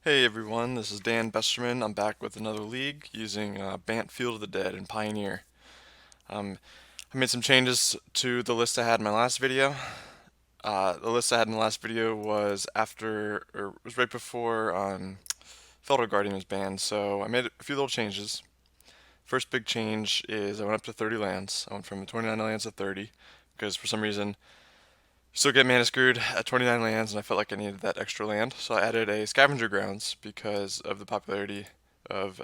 Hey everyone, this is Dan Besterman. I'm back with another league using Bant Field of the Dead and Pioneer. Um, I made some changes to the list I had in my last video. The list I had in the last video was was right before Felder Guardian was banned, so I made a few little changes. First big change is I went up to 30 lands. I went from 29 lands to 30 because for some reason still get mana screwed at 29 lands, and I felt like I needed that extra land. So I added a Scavenger Grounds because of the popularity of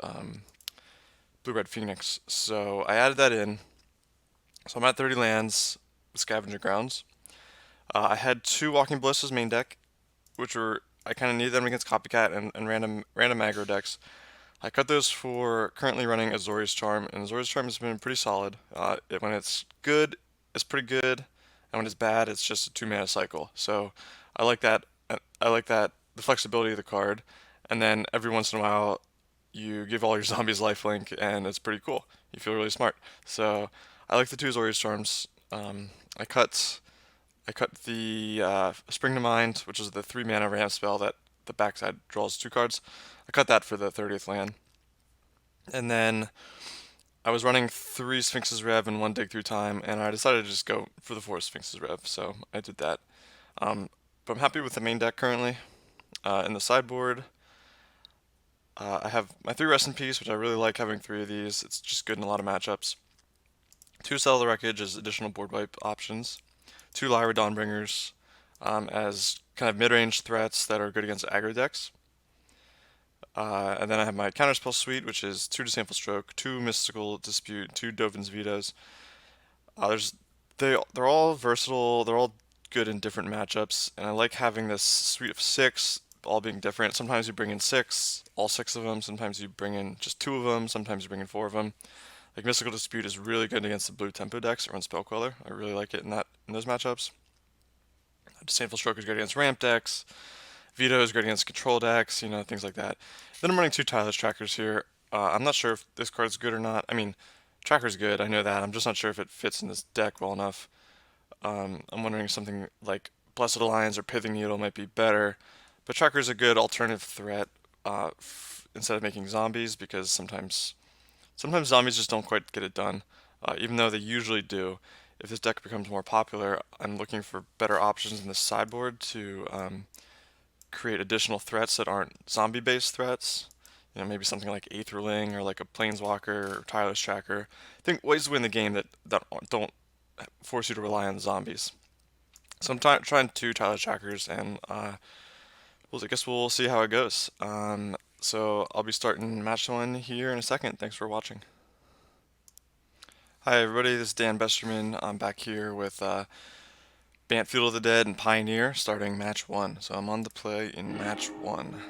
Blue Red Phoenix. So I added that in. So I'm at 30 lands with Scavenger Grounds. I had two Walking Ballistas main deck, which were I kind of needed them against Copycat and random aggro decks. I cut those for currently running Azorius Charm, and Azorius Charm has been pretty solid. When it's good, it's pretty good, and when it's bad, it's just a 2 mana cycle. So I like that. I like that the flexibility of the card, and then every once in a while, you give all your zombies lifelink, and it's pretty cool. You feel really smart. So I like the two Azorius Charms. I cut the Spring to Mind, which is the 3 mana ramp spell that the backside draws 2 cards. I cut that for the 30th land. And then I was running 3 Sphinx's Rev and 1 Dig Through Time, and I decided to just go for the 4 Sphinx's Rev, so I did that. But I'm happy with the main deck currently. In the sideboard, I have my 3 Rest in Peace, which I really like having 3 of these. It's just good in a lot of matchups. 2 Sell the Wreckage as additional board wipe options. 2 Lyra Dawnbringers as kind of mid-range threats that are good against aggro decks. And then I have my Counterspell Suite, which is 2 Disdainful Stroke, 2 Mystical Dispute, 2 Dovin's Vetoes. There's they're all versatile. They're all good in different matchups, and I like having this suite of 6, all being different. Sometimes you bring in 6, all 6 of them. Sometimes you bring in just 2 of them. Sometimes you bring in 4 of them. Like Mystical Dispute is really good against the blue tempo decks that run Spell Queller. I really like it in those matchups. Disdainful Stroke is great against ramp decks. Veto is great against control decks, things like that. Then I'm running 2 Tireless Trackers here. I'm not sure if this card's good or not. I mean, Tracker's good, I know that. I'm just not sure if it fits in this deck well enough. I'm wondering if something like Blessed Alliance or Pithing Needle might be better. But Tracker's a good alternative threat instead of making zombies because sometimes zombies just don't quite get it done, even though they usually do. If this deck becomes more popular, I'm looking for better options in the sideboard to create additional threats that aren't zombie-based threats. Maybe something like Aetherling or like a Planeswalker or Tireless Tracker. I think ways to win the game that don't force you to rely on zombies. So I'm trying 2 Tireless Trackers, and I guess we'll see how it goes. So I'll be starting match 1 here in a second. Thanks for watching. Hi everybody, this is Dan Besterman. I'm back here with Bant Field of the Dead and Pioneer starting match 1. So I'm on the play in match 1.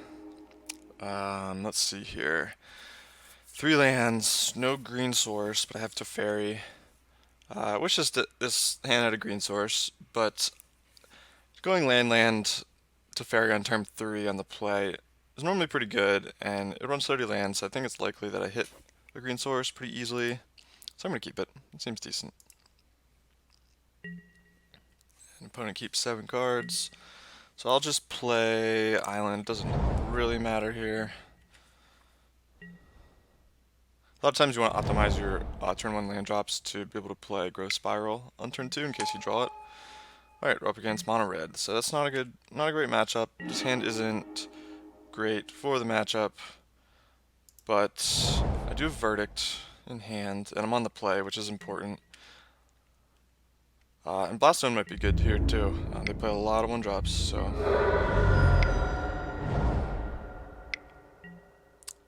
Let's see here. 3 lands, no green source, but I have Teferi. I wish this hand had a green source, but going land Teferi on turn 3 on the play is normally pretty good, and it runs 30 lands, so I think it's likely that I hit the green source pretty easily. So I'm going to keep it. It seems decent. An opponent keeps 7 cards. So I'll just play Island. It doesn't really matter here. A lot of times you want to optimize your turn 1 land drops to be able to play Growth Spiral on turn 2 in case you draw it. Alright, we're up against Mono Red, so that's not a great matchup. This hand isn't great for the matchup, but I do have Verdict in hand, and I'm on the play, which is important. And Blaststone might be good here too. They play a lot of 1-drops, so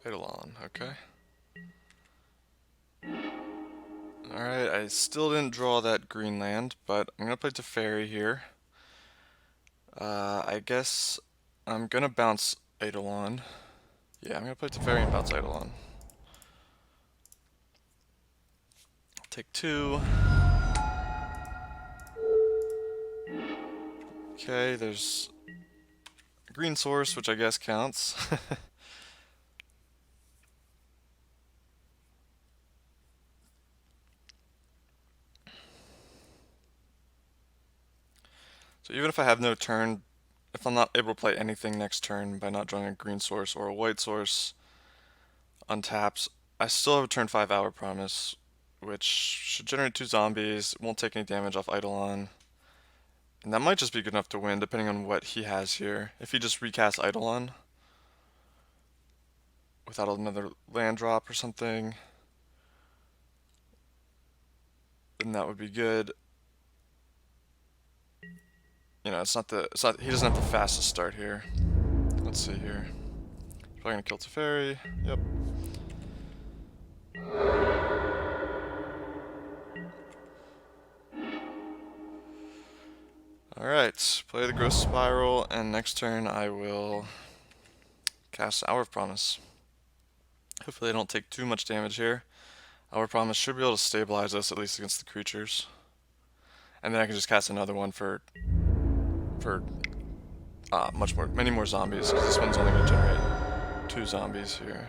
Eidolon, okay. Alright, I still didn't draw that green land, but I'm going to play Teferi here. I guess I'm going to bounce Eidolon. Yeah, I'm going to play Teferi and bounce Eidolon. Take 2. Okay, there's a green source, which I guess counts. So even if I have no turn if I'm not able to play anything next turn by not drawing a green source or a white source, untaps, I still have a turn 5 Hour Promise, which should generate 2 zombies, won't take any damage off Eidolon. And that might just be good enough to win, depending on what he has here. If he just recasts Eidolon without another land drop or something, then that would be good. You know, he doesn't have the fastest start here. Let's see here. Probably gonna kill Teferi. Yep. Alright, play the Growth Spiral, and next turn I will cast Hour of Promise. Hopefully I don't take too much damage here. Hour of Promise should be able to stabilize us, at least against the creatures. And then I can just cast another one for many more zombies, because this one's only going to generate 2 zombies here.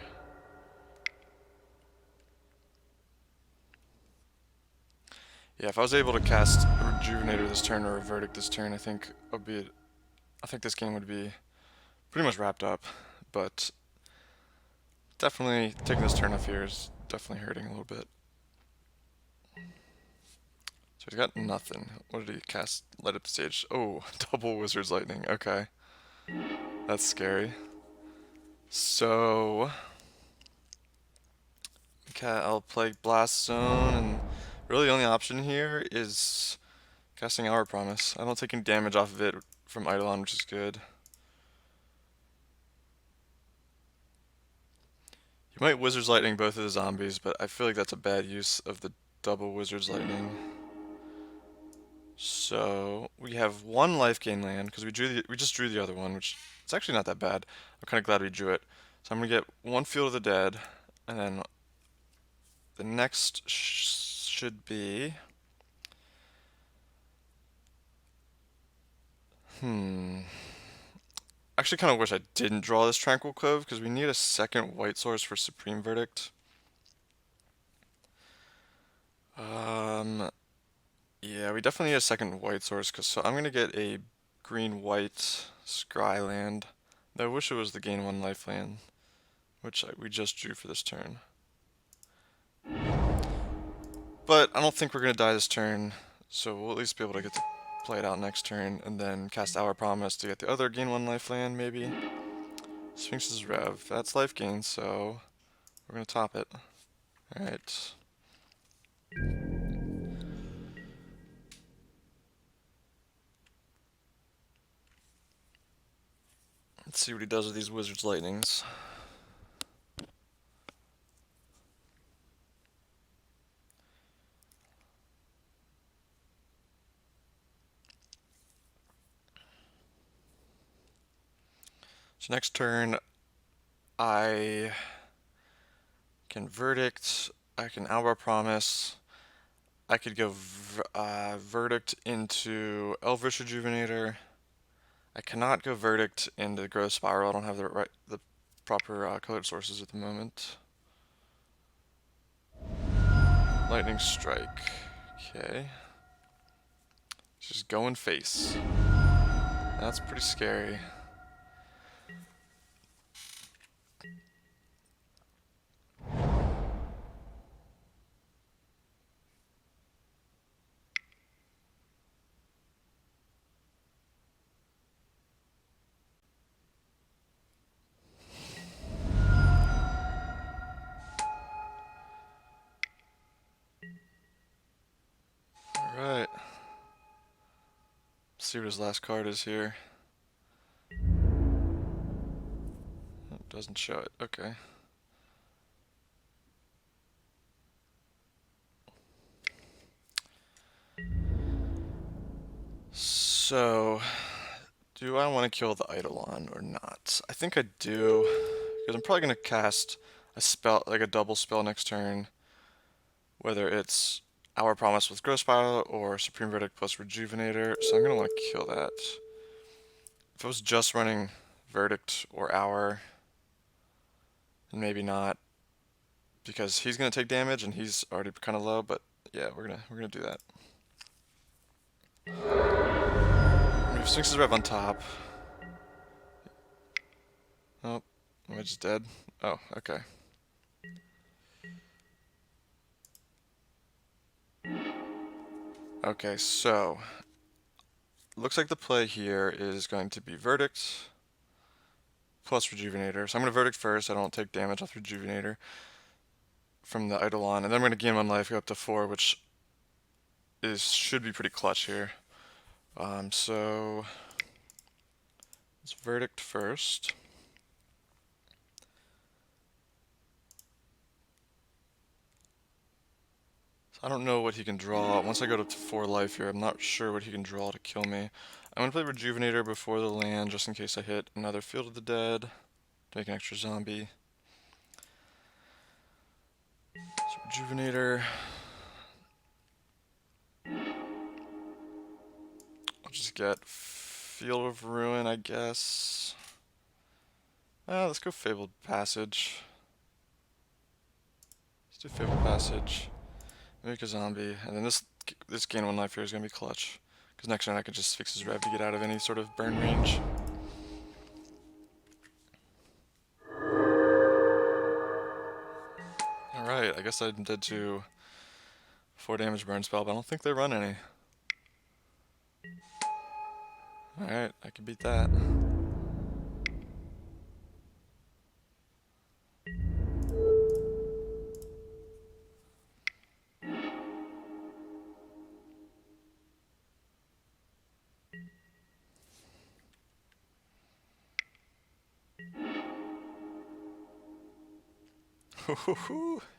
Yeah, if I was able to cast a Rejuvenator this turn or a Verdict this turn, I think this game would be pretty much wrapped up. But definitely taking this turn off here is definitely hurting a little bit. So he's got nothing. What did he cast? Light up the stage. Oh, double Wizard's Lightning. Okay. That's scary. So I'll play Blast Zone, and really the only option here is casting Hour Promise. I don't take any damage off of it from Eidolon, which is good. You might Wizard's Lightning both of the zombies, but I feel like that's a bad use of the double Wizard's Lightning. So we have 1 life gain land because we just drew the other one, which it's actually not that bad. I'm kind of glad we drew it. So I'm gonna get 1 Field of the Dead, and then the next should be Actually, kind of wish I didn't draw this Tranquil Cove because we need a second white source for Supreme Verdict. Yeah, we definitely need a second white source, so I'm gonna get a green-white Scry land. Though I wish it was the gain 1 life land, which we just drew for this turn. But I don't think we're gonna die this turn, so we'll at least be able to get to play it out next turn, and then cast Hour Promise to get the other gain 1 life land, maybe. Sphinx's Rev, that's life gain, so we're gonna top it. Alright. Let's see what he does with these Wizard's Lightnings. So next turn, I can Verdict, I can Hour Promise, I could go Verdict into Elvish Rejuvenator. I cannot go Verdict into Growth Spiral. I don't have the proper colored sources at the moment. Lightning Strike. Okay. Just going face. That's pretty scary. Alright. See what his last card is here. It doesn't show it. Okay. So, do I want to kill the Eidolon or not? I think I do, because I'm probably going to cast a spell, like a double spell next turn, whether it's Hour Promise with Growth Spiral or Supreme Verdict plus Rejuvenator, so I'm going to want to kill that. If I was just running Verdict or Hour, then maybe not, because he's going to take damage and he's already kind of low, but yeah, we're gonna do that. We have Sphinx's Rev on top. Am I just dead? Oh, okay. Okay, so looks like the play here is going to be Verdict plus Rejuvenator. So I'm going to Verdict first. I don't take damage off Rejuvenator from the Eidolon, and then I'm going to gain 1 life, go up to 4, which should be pretty clutch here. So let's Verdict first. So I don't know what he can draw. Once I go up to 4 life here, I'm not sure what he can draw to kill me. I'm going to play Rejuvenator before the land, just in case I hit another Field of the Dead to make an extra zombie. So Rejuvenator. I'll just get Field of Ruin, I guess. Let's go Fabled Passage. Let's do Fabled Passage. Make a zombie, and then this gain 1 life here is gonna be clutch. Because next turn I could just fix his rev to get out of any sort of burn range. Alright, I guess I did to 4 damage burn spell, but I don't think they run any. Alright, I can beat that.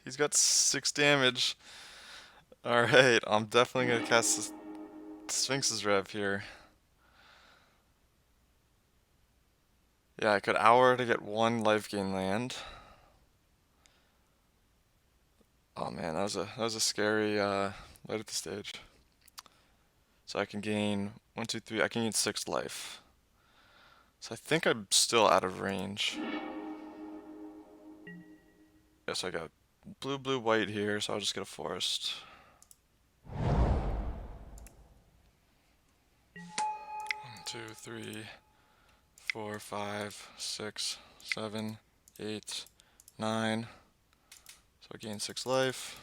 He's got 6 damage. Alright, I'm definitely gonna cast this Sphinx's Rev here. Yeah, I could hour to get 1 life gain land. Oh man, that was a scary light at the stage. So I can gain 1, 2, 3. I can gain 6 life. So I think I'm still out of range. Yes, I got blue, blue, white here, so I'll just get a forest. 1, 2, 3, 4, 5, 6, 7, 8, 9. So I gain 6 life.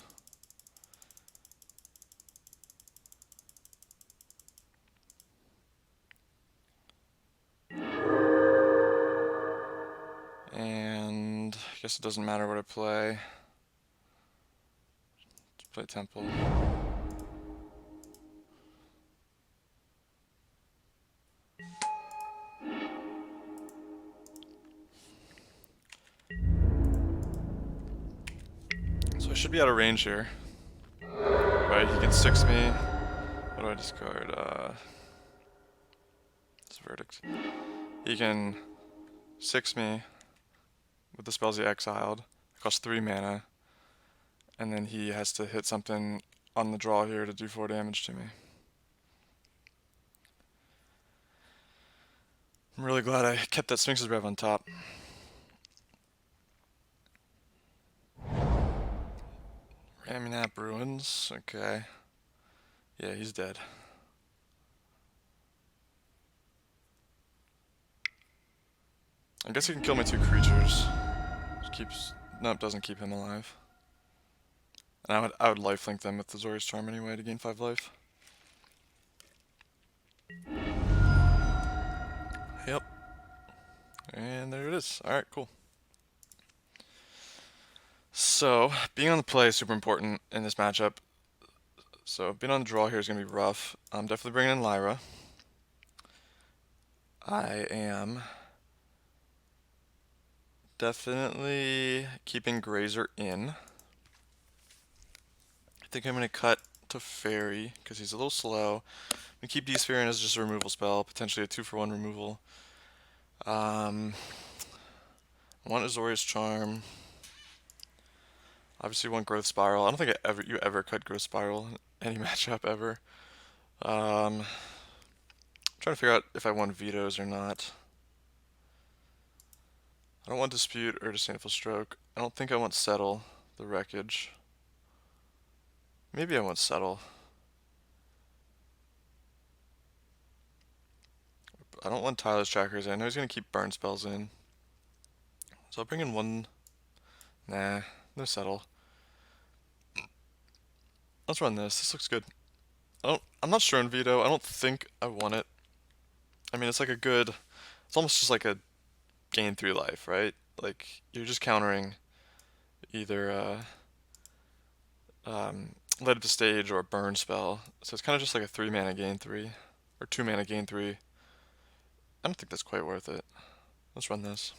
And I guess it doesn't matter what I play. Just play Temple. So I should be out of range here. Right, he can 6 me. What do I discard? It's Verdict. He can 6 me with the spells he exiled. It costs 3 mana. And then he has to hit something on the draw here to do 4 damage to me. I'm really glad I kept that Sphinx's Rev on top. Raminap Ruins, okay. Yeah, he's dead. I guess he can kill my 2 creatures. Nope, doesn't keep him alive. And I would lifelink them with the Zori's Charm anyway to gain 5 life. Yep. And there it is. Alright, cool. So, being on the play is super important in this matchup. So, being on the draw here is going to be rough. I'm definitely bringing in Lyra. I am definitely keeping Grazer in. I think I'm going to cut to Fairy because he's a little slow. I'm going to keep Despherian as just a removal spell, potentially a 2-for-1 removal. I want Azorius Charm. Obviously want Growth Spiral. I don't think you ever cut Growth Spiral in any matchup ever. I'm trying to figure out if I want Vetoes or not. I don't want Dispute or Disdainful Stroke. I don't think I want Settle the Wreckage. Maybe I want Settle. I don't want Tyler's Trackers. I know he's going to keep burn spells in. So I'll bring in one. Nah, no settle. Let's run this. This looks good. I'm not sure on veto. I don't think I want it. I mean, it's like a good. It's almost just like a gain 3 life, right? Like you're just countering either Light Up the Stage or a burn spell. So it's kind of just like a 3 mana gain 3 or 2 mana gain 3. I don't think that's quite worth it. Let's run this.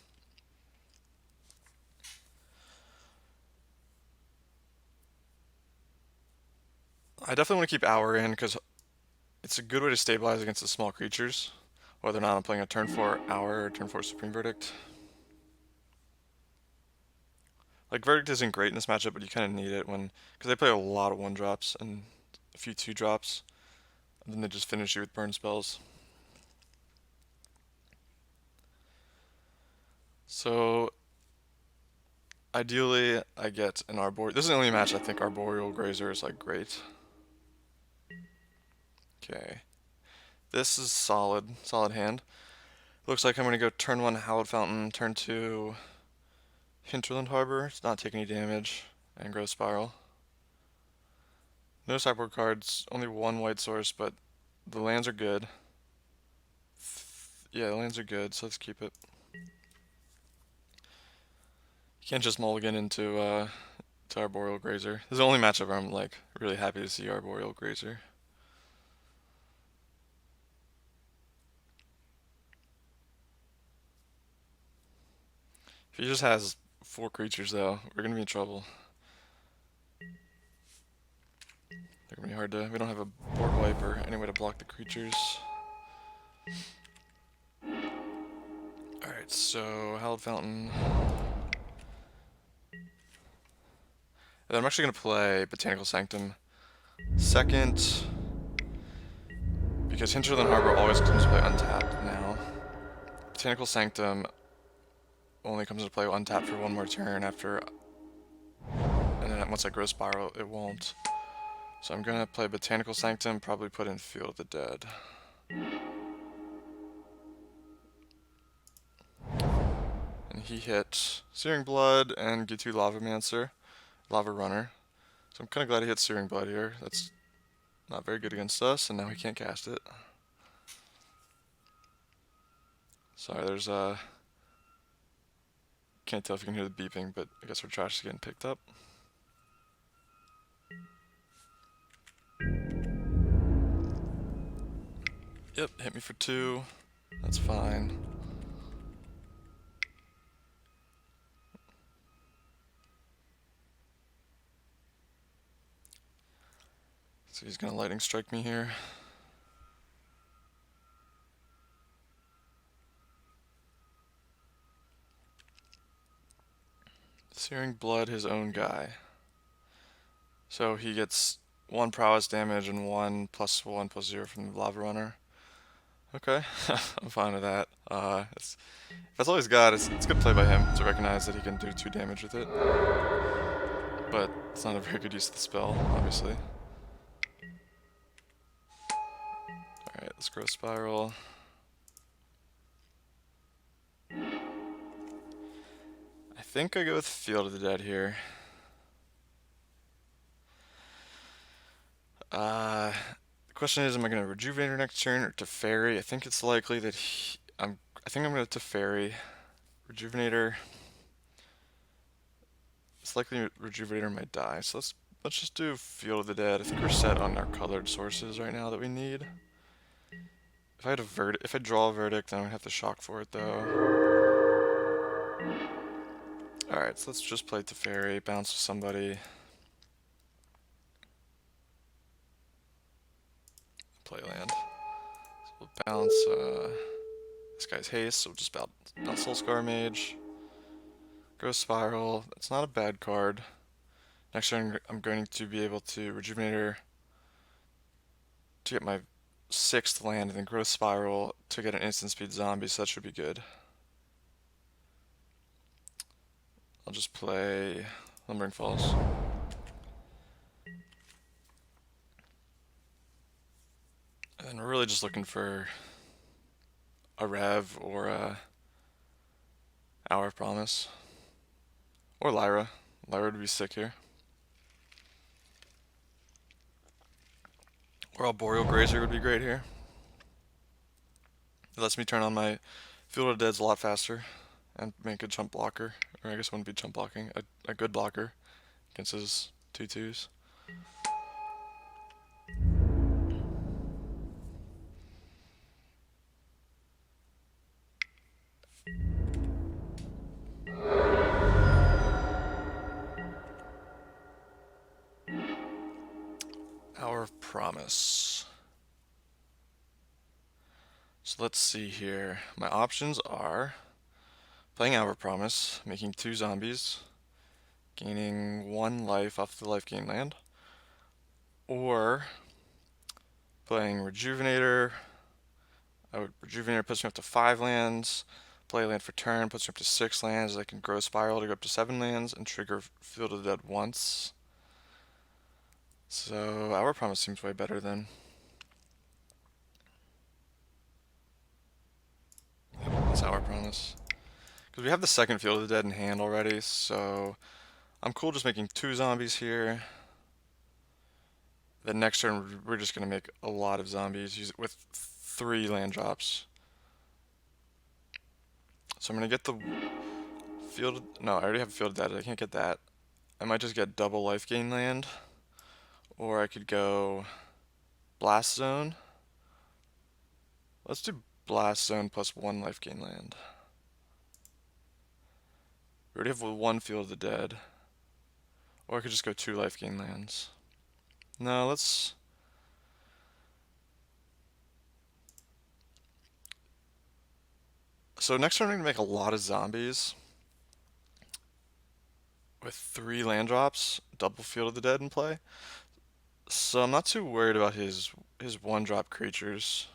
I definitely want to keep Hour in because it's a good way to stabilize against the small creatures, whether or not I'm playing a turn 4 Hour or turn 4 Supreme Verdict. Like, Verdict isn't great in this matchup, but you kind of need it because they play a lot of 1-drops and a few 2-drops, and then they just finish you with burn spells. So, ideally, I get an Arboreal. This is the only match I think Arboreal Grazer is, like, great. Okay. This is solid hand. Looks like I'm going to go turn 1 Hallowed Fountain, turn 2 Hinterland Harbor. It's not taking any damage, and Growth Spiral. No sideboard cards, only 1 white source, but the lands are good. Yeah, the lands are good, so let's keep it. You can't just mulligan into to Arboreal Grazer. This is the only matchup where I'm like really happy to see Arboreal Grazer. If he just has 4 creatures though, we're gonna be in trouble. They're gonna be hard to. We don't have a board wipe or any way to block the creatures. Alright, so Hallowed Fountain. And then I'm actually gonna play Botanical Sanctum second, because Hinterland Harbor always comes to play untapped now. Botanical Sanctum only comes into play untapped for 1 more turn after, and then once I Growth Spiral, it won't. So I'm gonna play Botanical Sanctum, probably put in Field of the Dead. And he hit Searing Blood and Gitu Lava Runner. So I'm kind of glad he hit Searing Blood here. That's not very good against us, and now he can't cast it. Sorry, there's can't tell if you can hear the beeping, but I guess our trash is getting picked up. Yep, hit me for 2. That's fine. So he's gonna Lightning Strike me here. Searing Blood, his own guy. So he gets 1 prowess damage and 1+1/+0 from the Lava Runner. Okay, I'm fine with that. If that's all he's got, it's good play by him to recognize that he can do 2 damage with it. But it's not a very good use of the spell, obviously. Alright, let's Growth Spiral. I think I go with Field of the Dead here. The question is, am I going to Rejuvenator next turn or Teferi? I think it's likely that I think I'm going to Teferi. Rejuvenator. It's likely Rejuvenator might die, so let's just do Field of the Dead. I think we're set on our colored sources right now that we need. If I draw a Verdict, then I'm gonna have to shock for it though. Alright, so let's just play Teferi, bounce with somebody. Play land. So we'll bounce this guy's haste, so we'll just bounce Soulscar Mage. Growth Spiral, that's not a bad card. Next turn I'm going to be able to Rejuvenator to get my 6th land, and then Growth Spiral to get an instant speed zombie, so that should be good. I'll just play Lumbering Falls. And we're really just looking for a Rev or a Hour of Promise. Or Lyra. Lyra would be sick here. Or Arboreal Grazer would be great here. It lets me turn on my Field of Deads a lot faster and make a jump blocker. Or I guess it wouldn't be jump blocking. A good blocker against his 2/2s. Hour of Promise. So let's see here. My options are playing Hour of Promise, making 2 zombies, gaining 1 life off the life gain land, or playing Rejuvenator. Rejuvenator puts me up to 5 lands, play a land for turn, puts me up to 6 lands. I can grow Spiral to go up to 7 lands and trigger Field of the Dead once. So Hour of Promise seems way better than. It's Hour of Promise. Because we have the second Field of the Dead in hand already, so I'm cool just making 2 zombies here. Then next turn we're just going to make a lot of zombies with 3 land drops. So I'm going to get the Field... No, I already have Field of Dead. I can't get that. I might just get double life gain land. Or I could go Blast Zone. Let's do Blast Zone plus 1 life gain land. We already have 1 Field of the Dead. Or I could just go 2 life gain lands. No, let's... So next turn I'm going to make a lot of zombies. With 3 land drops, double Field of the Dead in play. So I'm not too worried about his 1-drop creatures.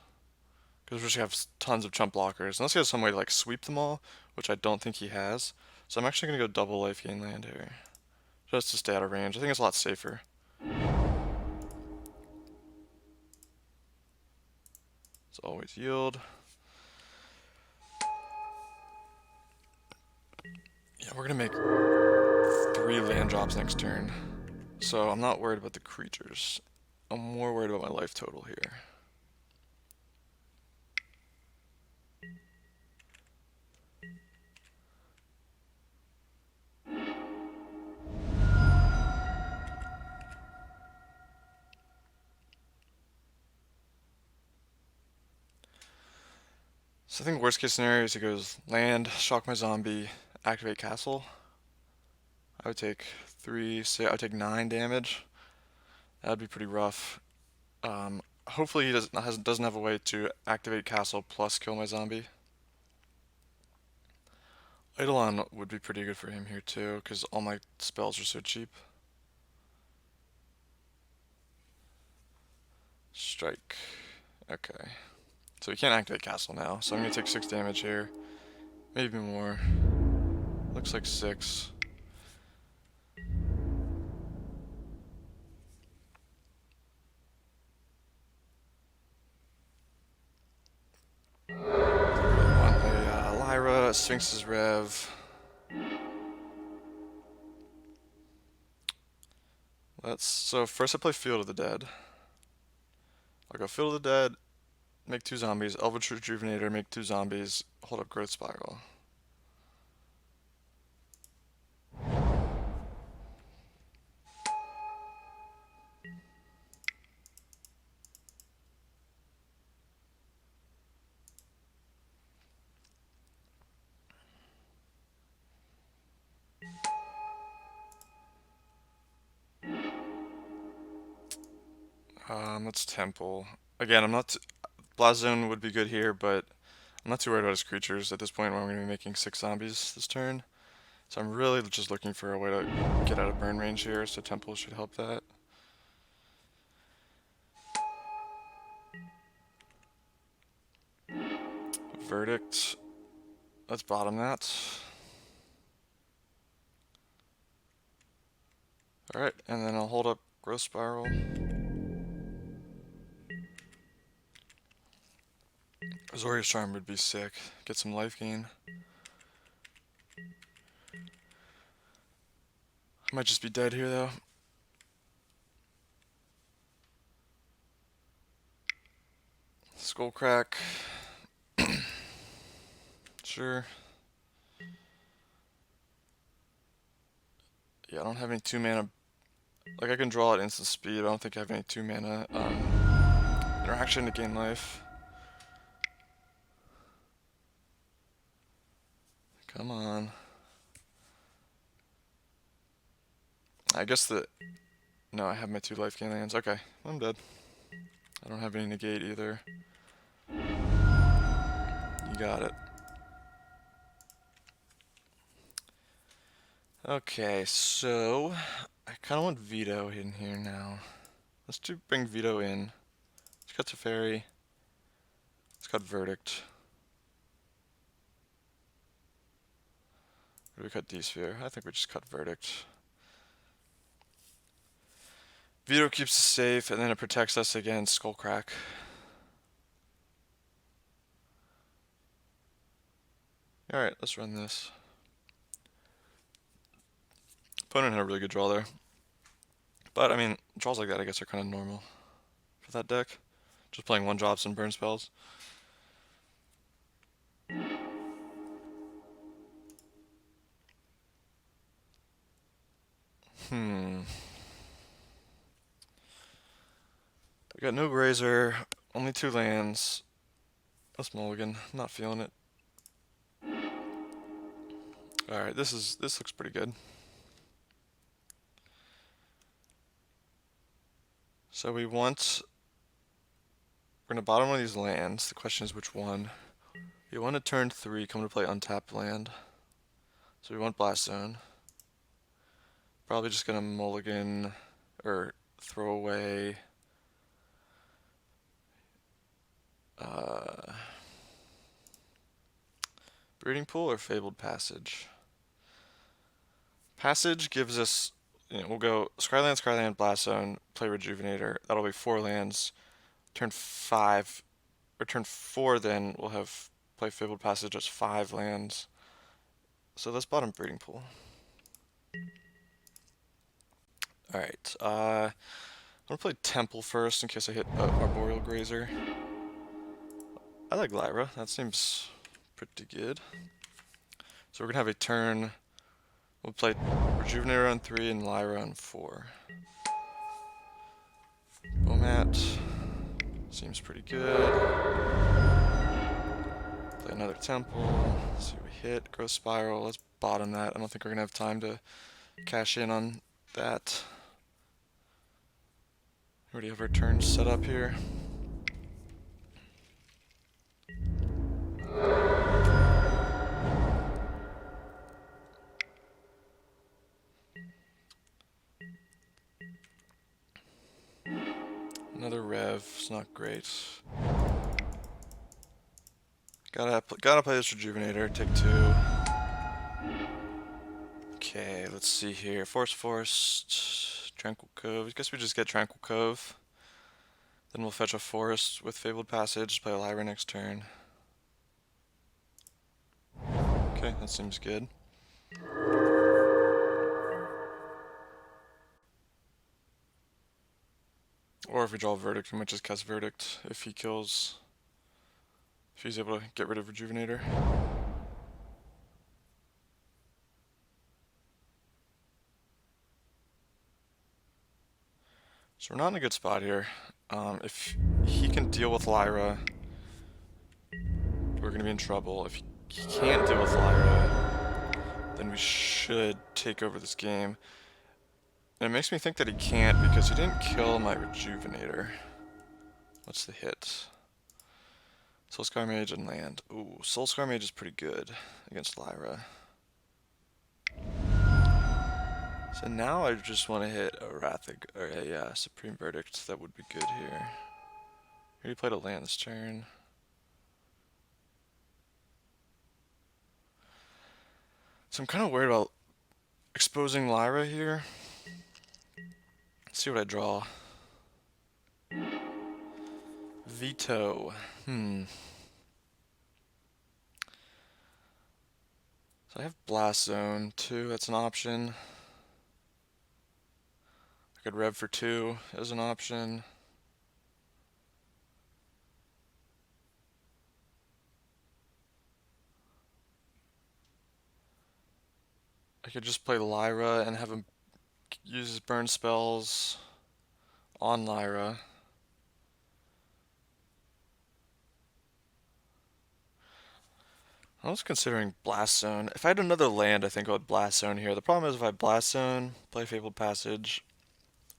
Because we're just going to have tons of chump blockers. Unless he has some way to like sweep them all, which I don't think he has. So I'm actually going to go double life gain land here. Just to stay out of range. I think it's a lot safer. It's always yield. Yeah, we're going to make 3 land drops next turn. So I'm not worried about the creatures. I'm more worried about my life total here. So I think worst case scenario is he goes land, shock my zombie, activate castle. I would take 3, say I would take 9 damage. That would be pretty rough. Hopefully he doesn't have a way to activate castle plus kill my zombie. Eidolon would be pretty good for him here too, because all my spells are so cheap. Strike. Okay. So he can't activate castle now, so I'm going to take 6 damage here. Maybe more. Looks like 6. Want a Lyra, Sphinx's Rev. So first I play Field of the Dead. I'll go Field of the Dead, make 2 zombies, Eldritch Rejuvenator, make 2 zombies, hold up Growth Spiral. Let's Temple. Again, I'm not... Blast Zone would be good here, but I'm not too worried about his creatures at this point where I'm going to be making 6 zombies this turn. So I'm really just looking for a way to get out of burn range here, so Temple should help that. Verdict. Let's bottom that. Alright, and then I'll hold up Growth Spiral. Azorius Charm would be sick. Get some life gain. I might just be dead here though. Skull crack. Sure. Yeah, I don't have any 2-mana. Like, I can draw at instant speed, but I don't think I have any 2-mana interaction to gain life. Come on. I guess the... No, I have my 2 life gain lands. Okay, I'm dead. I don't have any negate either. You got it. Okay, so... I kind of want Veto in here now. Let's bring Veto in. Let's cut Teferi. Let's cut Verdict. Or do we cut D-Sphere? I think we just cut Verdict. Veto keeps us safe, and then it protects us against Skullcrack. Alright, let's run this. Opponent had a really good draw there. But, I mean, draws like that I guess are kind of normal for that deck. Just playing 1-drops and burn spells. We got no Grazer, only 2 lands. Let's mulligan. I'm not feeling it. Alright, this looks pretty good. So we're gonna bottom one of these lands. The question is which one. We want to turn 3, come to play untapped land. So we want Blast Zone. Probably just gonna mulligan or throw away Breeding Pool or Fabled Passage. Passage gives us, we'll go Skyland, Blast Zone, play Rejuvenator. That'll be 4 lands. Turn 5, or turn 4 then we'll have play Fabled Passage as 5 lands. So let's bottom Breeding Pool. Alright, I'm gonna play Temple first in case I hit Arboreal Grazer. I like Lyra, that seems pretty good. So we're gonna have a turn. We'll play Rejuvenator on 3 and Lyra on 4. Bomat seems pretty good. Play another Temple. See what we hit. Growth Spiral. Let's bottom that. I don't think we're gonna have time to cash in on that. We already have our turns set up here. Another Rev, it's not great. Gotta play this Rejuvenator, take 2. Okay, let's see here. Forest, Tranquil Cove. I guess we just get Tranquil Cove. Then we'll fetch a Forest with Fabled Passage, play a Lyra next turn. Okay, that seems good. Or if we draw a Verdict, we might just cast Verdict if he's able to get rid of Rejuvenator. So we're not in a good spot here. If he can deal with Lyra, we're going to be in trouble. If he can't deal with Lyra, then we should take over this game. And it makes me think that he can't because he didn't kill my Rejuvenator. What's the hit? Soulscar Mage and land. Ooh, Soulscar Mage is pretty good against Lyra. So now I just want to hit a Supreme Verdict. That would be good here. He played a land this turn. So I'm kind of worried about exposing Lyra here. Let's see what I draw. Veto. So I have Blast Zone too. That's an option. could rev for 2 as an option. I could just play Lyra and have him use his burn spells on Lyra. I was considering Blast Zone. If I had another land, I think I would Blast Zone here. The problem is if I Blast Zone, play Fabled Passage,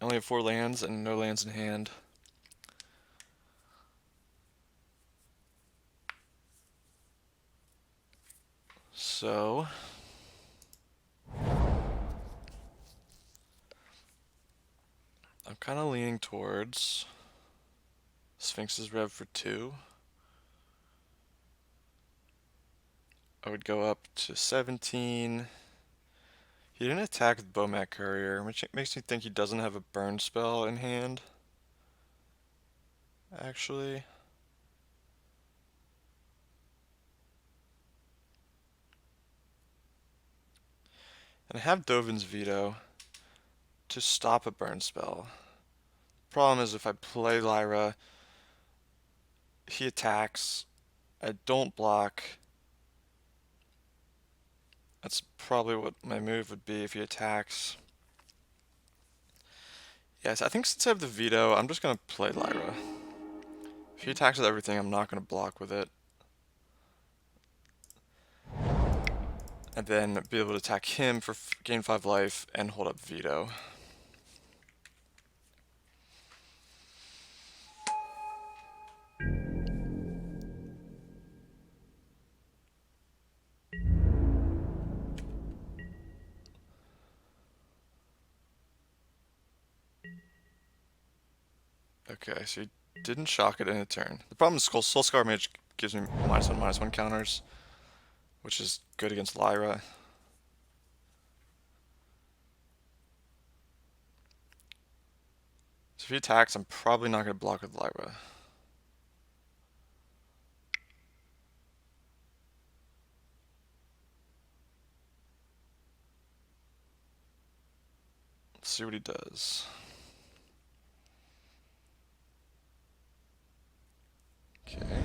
I only have 4 lands and no lands in hand. So I'm kind of leaning towards Sphinx's Rev for 2. I would go up to 17. He didn't attack with Bomat Courier, which makes me think he doesn't have a burn spell in hand. Actually. And I have Dovin's Veto to stop a burn spell. Problem is if I play Lyra, he attacks, I don't block. That's probably what my move would be if he attacks. Yes, I think since I have the veto, I'm just going to play Lyra. If he attacks with everything, I'm not going to block with it. And then be able to attack him for gain 5 life and hold up veto. Okay, so he didn't shock it in a turn. The problem is Soul Scar Mage gives me -1/-1 counters, which is good against Lyra. So if he attacks, I'm probably not going to block with Lyra. Let's see what he does. Okay.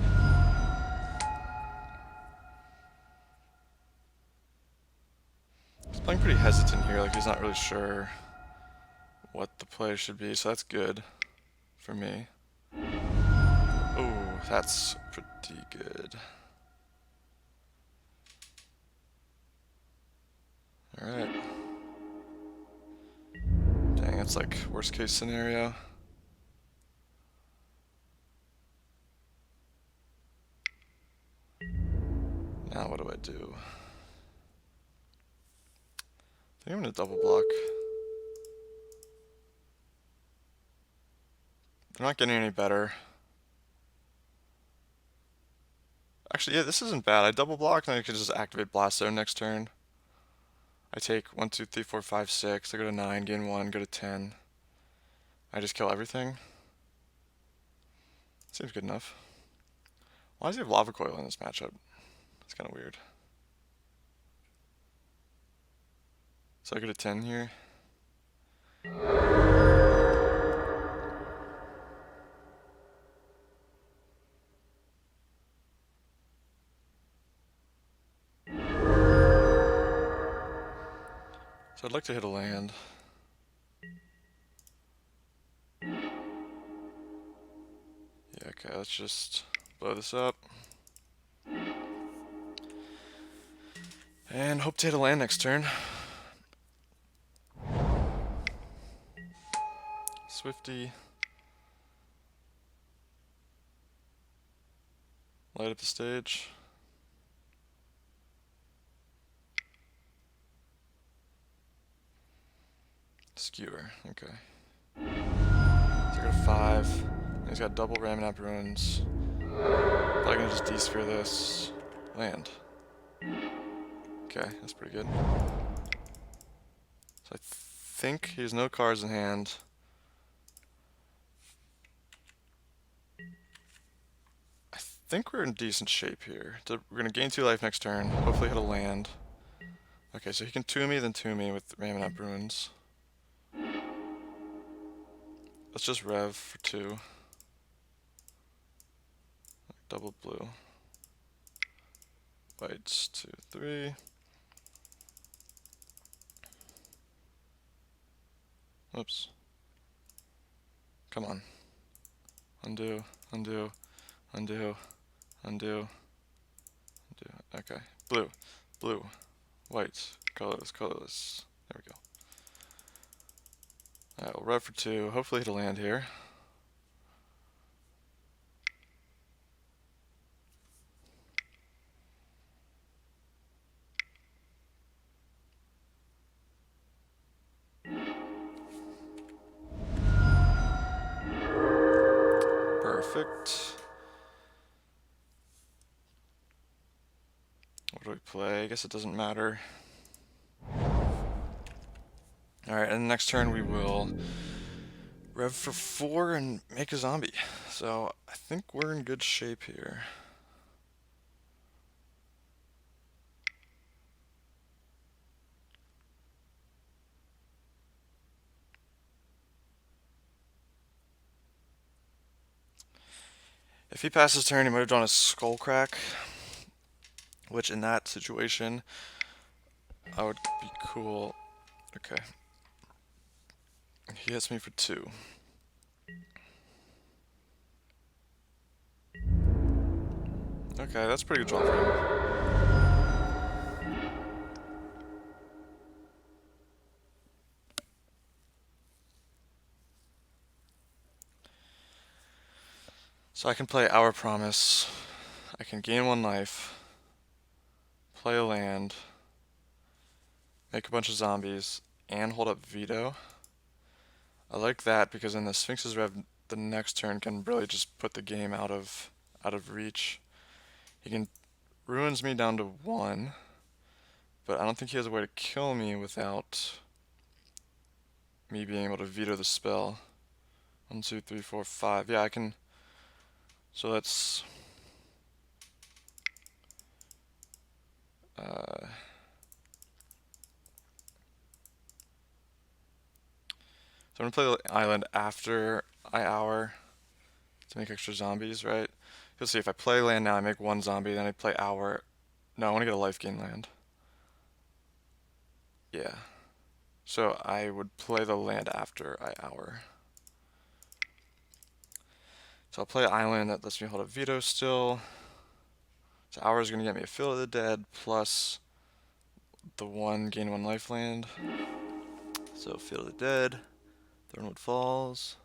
He's playing pretty hesitant here, like he's not really sure what the play should be, so that's good for me. Ooh, that's pretty good. Alright. Dang, that's like worst case scenario. Now what do I do? I think I'm gonna double block. They're not getting any better. Actually, yeah, this isn't bad. I double block and I can just activate Blast Zone next turn. I take 1, 2, 3, 4, 5, 6. I go to 9, gain 1, go to 10. I just kill everything. Seems good enough. Why does he have Lava Coil in this matchup? It's kind of weird. So I go to 10 here. So I'd like to hit a land. Yeah, okay, let's just blow this up. And hope to hit a land next turn. Swifty. Light up the stage. Skewer, okay. So I got a 5. He's got double Raminap Ruins. Probably gonna just D-sphere this. Land. Okay, that's pretty good. So I think he has no cards in hand. I think we're in decent shape here. We're gonna gain 2 life next turn, hopefully hit a land. Okay, so he can 2 me, then 2 me with Raminap Ruins. let's just rev for 2. Double blue. Whites 2, 3. Oops. Come on. Undo, undo, undo, undo, undo. Okay. Blue, blue, whites, colorless, colorless. There we go. Alright, we'll rev for 2. Hopefully it'll land here. Perfect. What do we play? I guess it doesn't matter. Alright, and the next turn we will rev for 4 and make a zombie. So I think we're in good shape here. If he passes turn, he might have drawn a skull crack, which in that situation, I would be cool. Okay. He hits me for 2. Okay, that's a pretty good draw for him. So I can play Our Promise. I can gain 1 life, play a land, make a bunch of zombies, and hold up Veto. I like that because then the Sphinx's Rev the next turn can really just put the game out of reach. He can ruins me down to 1, but I don't think he has a way to kill me without me being able to veto the spell. 1, 2, 3, 4, 5. Yeah, I can. So that's so I'm gonna play the island after I hour to make extra zombies, right? You'll see if I play land now, I make 1 zombie, then I play hour. No, I want to get a life gain land. Yeah. So I would play the land after I hour. So I'll play island that lets me hold a veto still. So hour is gonna get me a Field of the Dead plus the 1 gain 1 life land. So Field of the Dead, Thornwood Falls.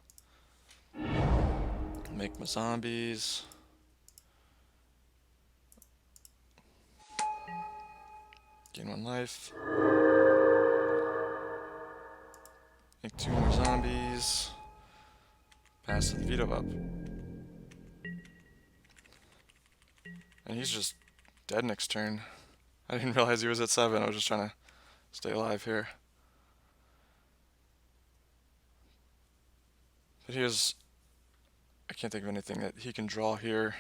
Make my zombies. Gain 1 life. Make 2 more zombies. Pass the veto up. And he's just dead next turn. I didn't realize he was at 7. I was just trying to stay alive here. But here's... I can't think of anything that he can draw here.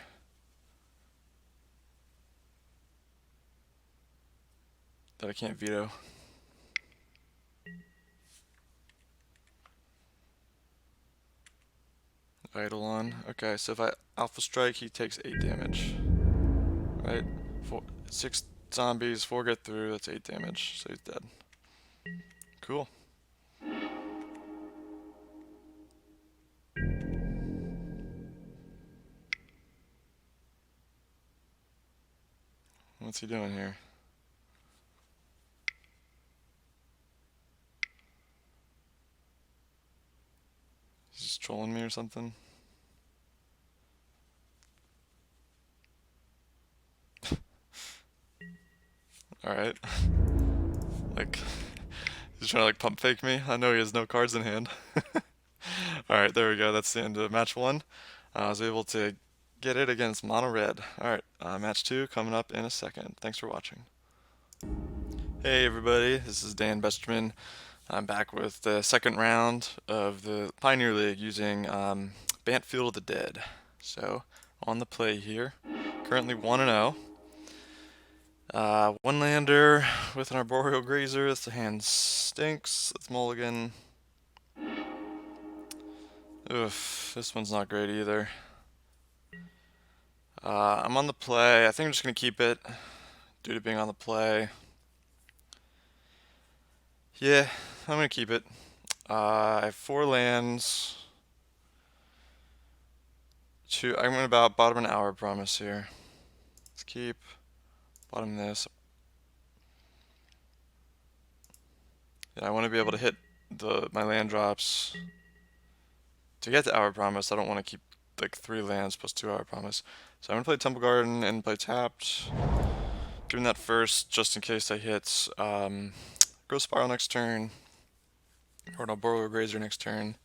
That I can't veto. Eidolon. Okay, so if I Alpha Strike, he takes 8 damage. Right? 6 zombies, 4 get through, that's 8 damage, so he's dead. Cool. What's he doing here? He's just trolling me or something? Alright. Like, he's trying to like pump fake me. I know he has no cards in hand. Alright, there we go. That's the end of match 1. I was able to get it against Mono Red. Alright, match 2 coming up in a second. Thanks for watching. Hey everybody, this is Dan Besterman. I'm back with the second round of the Pioneer League using Bant Field of the Dead. So, on the play here, currently 1-0. 1 lander with an Arboreal Grazer. The hand stinks. Let's mulligan. Oof, this one's not great either. I'm on the play. I think I'm just going to keep it due to being on the play. Yeah, I'm going to keep it. I have 4 lands. I'm going to bottom an hour promise here. Let's keep bottom this. Yeah, I want to be able to hit my land drops. To get to Hour Promise, I don't want to keep like 3 lands plus 2 Hour Promise. So I'm going to play Temple Garden and play tapped. Giving that first just in case I hit Growth Spiral next turn. Or no, Borrower Grazer next turn.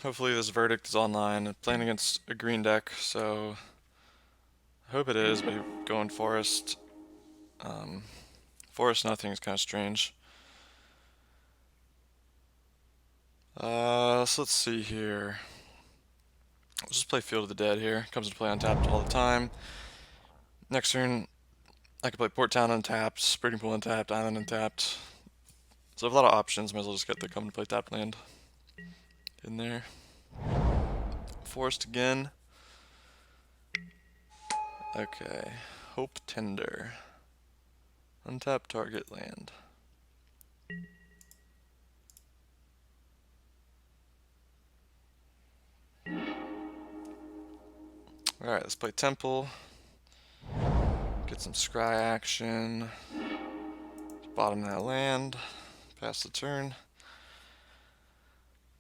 Hopefully this Verdict is online. I'm playing against a green deck, so I hope it is, but going Forest. Forest nothing is kind of strange. So let's see here. Let's just play Field of the Dead here. Comes into play untapped all the time. Next turn, I can play Port Town untapped, Breeding Pool untapped, Island untapped. So I have a lot of options. Might as well just get the come to play tapped land in there. Forest again. Okay. Hope Tender. Untap target land. Alright, let's play Temple. Get some scry action. Bottom that land. Pass the turn.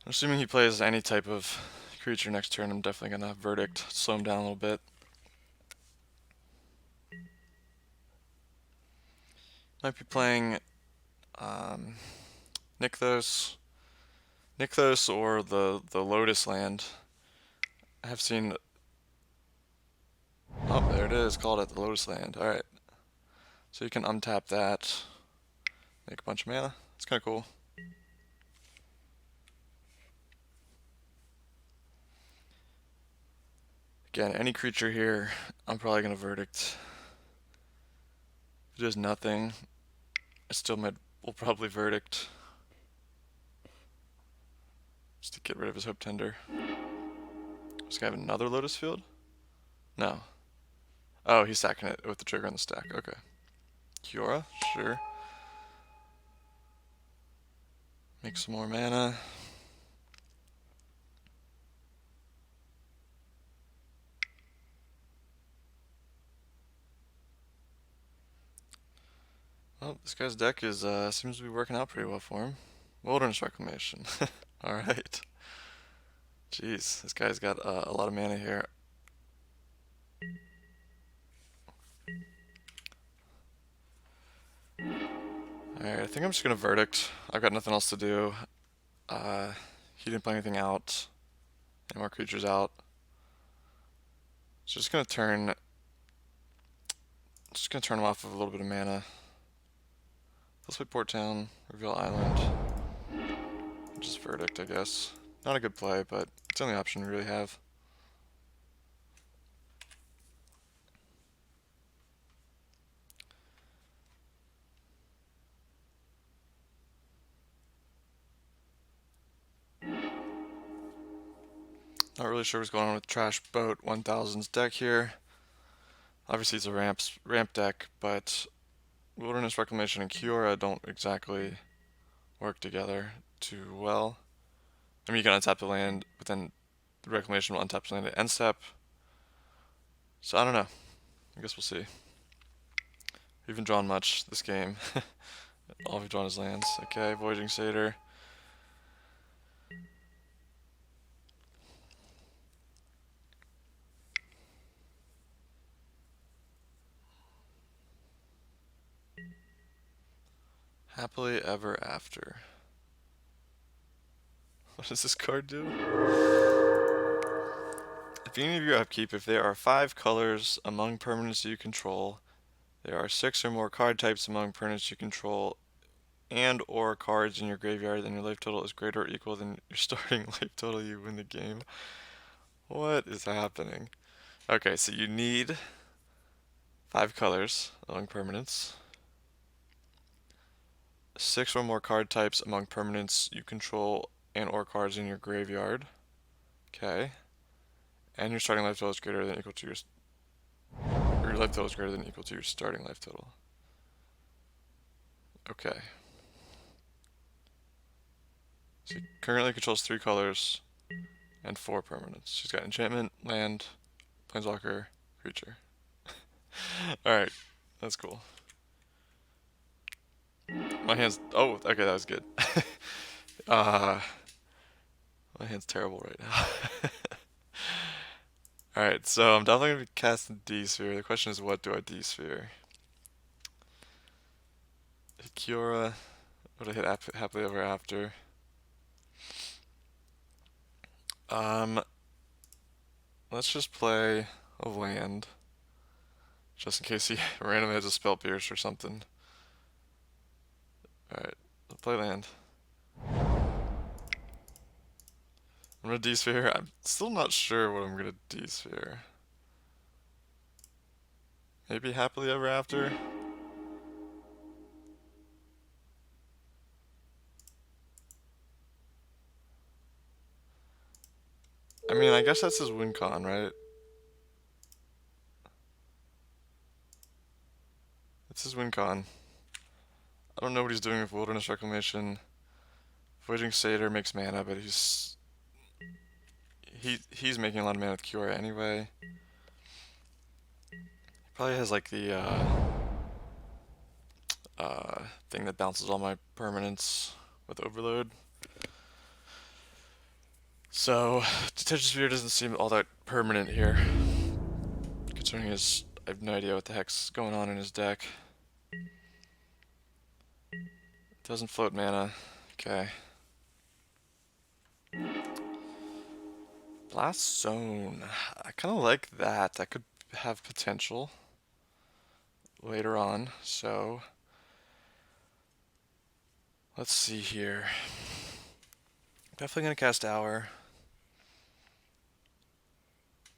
I'm assuming he plays any type of creature next turn. I'm definitely going to Verdict. Slow him down a little bit. Might be playing Nykthos. Nykthos or the Lotus land. I have seen. Oh, there it is. Called it the Lotus land. Alright. So you can untap that. Make a bunch of mana. It's kind of cool. Again, any creature here, I'm probably going to Verdict. If it does nothing, I still will probably Verdict. Just to get rid of his Hope Tender. Does this guy have another Lotus Field? No. Oh, he's stacking it with the trigger on the stack. Okay. Kiora? Sure. Make some more mana. Well, this guy's deck is seems to be working out pretty well for him. Wilderness Reclamation. Alright. Jeez, this guy's got a lot of mana here. Alright, I think I'm just gonna Verdict. I've got nothing else to do. He didn't play anything out. Any more creatures out. So just gonna turn him off of a little bit of mana. Let's play Port Town, Reveal Island. Just Verdict, I guess. Not a good play, but it's the only option we really have. Not really sure what's going on with Trash Boat 1000's deck here. Obviously it's a ramp deck, but Wilderness Reclamation and Kiora don't exactly work together too well. I mean, you can untap the land, but then the Reclamation will untap the land at end step. So I don't know. I guess we'll see. We haven't drawn much this game. All we've drawn is lands. Okay, Voyaging Satyr. Happily Ever After. What does this card do? At the beginning of your upkeep, if there are 5 colors among permanents you control, there are 6 or more card types among permanents you control, and or cards in your graveyard, then your life total is greater or equal than your starting life total, you win the game. What is happening? Okay, so you need 5 colors among permanents. 6 or more card types among permanents you control and or cards in your graveyard. Okay. And your starting life total is greater than or equal to your life total is greater than or equal to your starting life total. Okay. So he currently controls 3 colors and 4 permanents. She's got enchantment, land, planeswalker, creature. Alright, that's cool. My hand's... Oh, okay, that was good. My hand's terrible right now. Alright, so I'm definitely going to be casting D-Sphere. The question is, what do I D-Sphere? Hit Kiora. Would I hit Happily Ever After? Let's just play a land. Just in case he randomly has a Spell Pierce or something. Alright, I'll play land. I'm gonna D-Sphere. I'm still not sure what I'm gonna D-Sphere. Maybe Happily Ever After? I mean, I guess that's his win con, right? It's his win con. I don't know what he's doing with Wilderness Reclamation. Voyaging Satyr makes mana, but he's making a lot of mana with Kiora anyway. He probably has like the thing that bounces all my permanents with Overload. So Detention Sphere doesn't seem all that permanent here. Considering his, I have no idea what the heck's going on in his deck. Doesn't float mana. Okay. Blast Zone. I kind of like that. That could have potential later on. So let's see here. Definitely gonna cast Hour.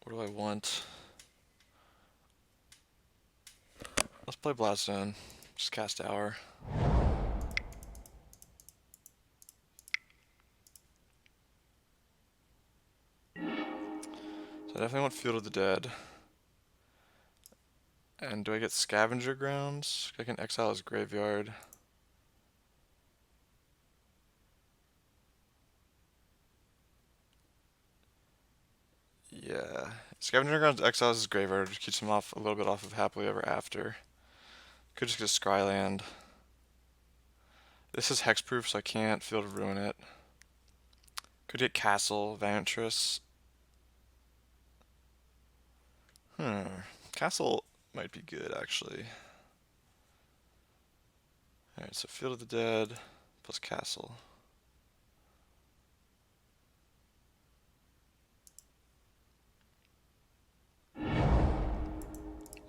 What do I want? Let's play Blast Zone. Just cast Hour. So I definitely want Field of the Dead. And do I get Scavenger Grounds? I can exile his graveyard. Yeah. Scavenger Grounds exiles his graveyard, which keeps him off a little bit off of Happily Ever After. Could just get a Scryland. This is hexproof, so I can't Field of Ruin it. Could get Castle, Vantress. Castle might be good, actually. Alright, so Field of the Dead plus Castle.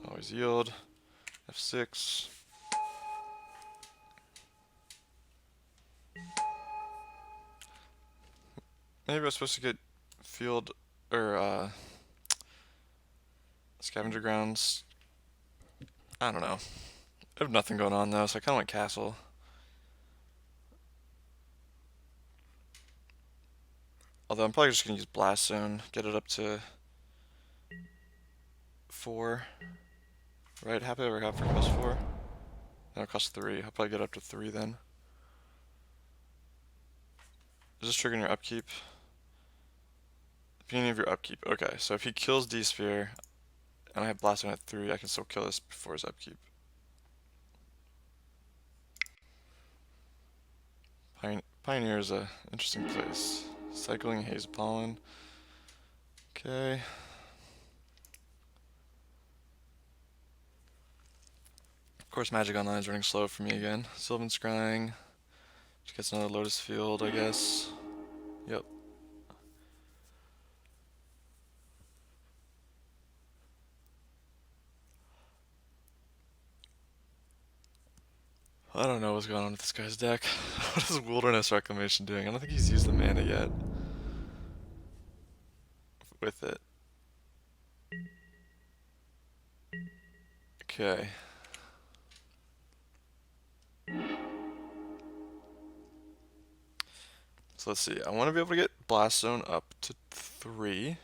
Always yield. F6. Maybe I was supposed to get Field or Scavenger Grounds. I don't know. I have nothing going on though, so I kind of want Castle. Although I'm probably just going to use Blast Zone, get it up to 4. Right, Happily Ever After cost 4. No, it costs 3. I'll probably get up to 3 then. Is this triggering your upkeep? Beginning of your upkeep. Okay, so if he kills D-Sphere, and I have Blast Zone at 3, I can still kill this before his upkeep. Pioneer is a interesting place. Cycling Haze Pollen. Okay. Of course, Magic Online is running slow for me again. Sylvan Scrying. Just gets another Lotus Field, I guess. Yep. I don't know what's going on with this guy's deck. What is Wilderness Reclamation doing? I don't think he's used the mana yet with it. Okay. So let's see. I want to be able to get Blast Zone up to 3.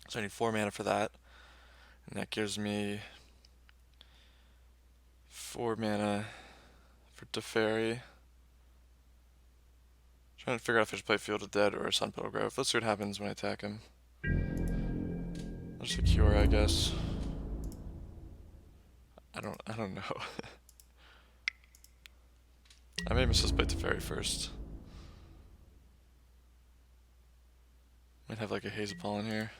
So I need 4 mana for that. And that gives me 4 mana for Teferi. Trying to figure out if I should play Field of Dead or Sunpetal Grove. Let's see what happens when I attack him. I'll just Cure, I guess. I don't know. I may just play Teferi first. Might have like a Haze Pollen here.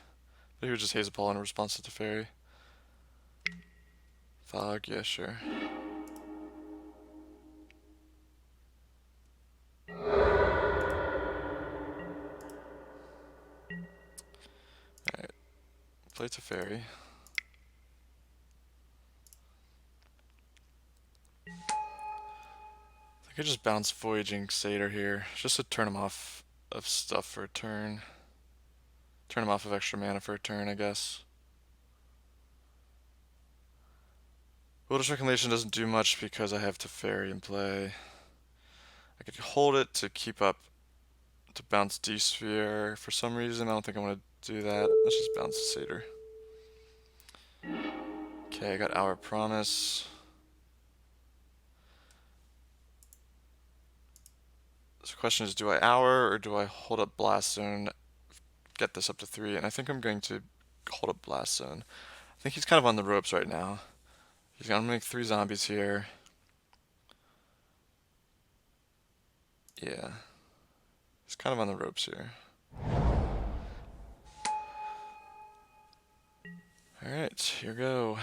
But he would just Haze Pollen in response to Teferi. Fog, yeah, sure. Alright. Play Teferi. I could just bounce Voyaging Satyr here, just to turn him off of stuff for a turn. Turn him off of extra mana for a turn, I guess. Wilderness Reclamation doesn't do much because I have Teferi in play. I could hold it to keep up to bounce D-Sphere for some reason. I don't think I want to do that. Let's just bounce the Satyr. Okay, I got Our Promise. So the question is, do I Hour or do I hold up Blast Zone, get this up to 3? And I think I'm going to hold up Blast Zone. I think he's kind of on the ropes right now. He's gonna make 3 zombies here. Yeah. He's kind of on the ropes here. Alright, here we go.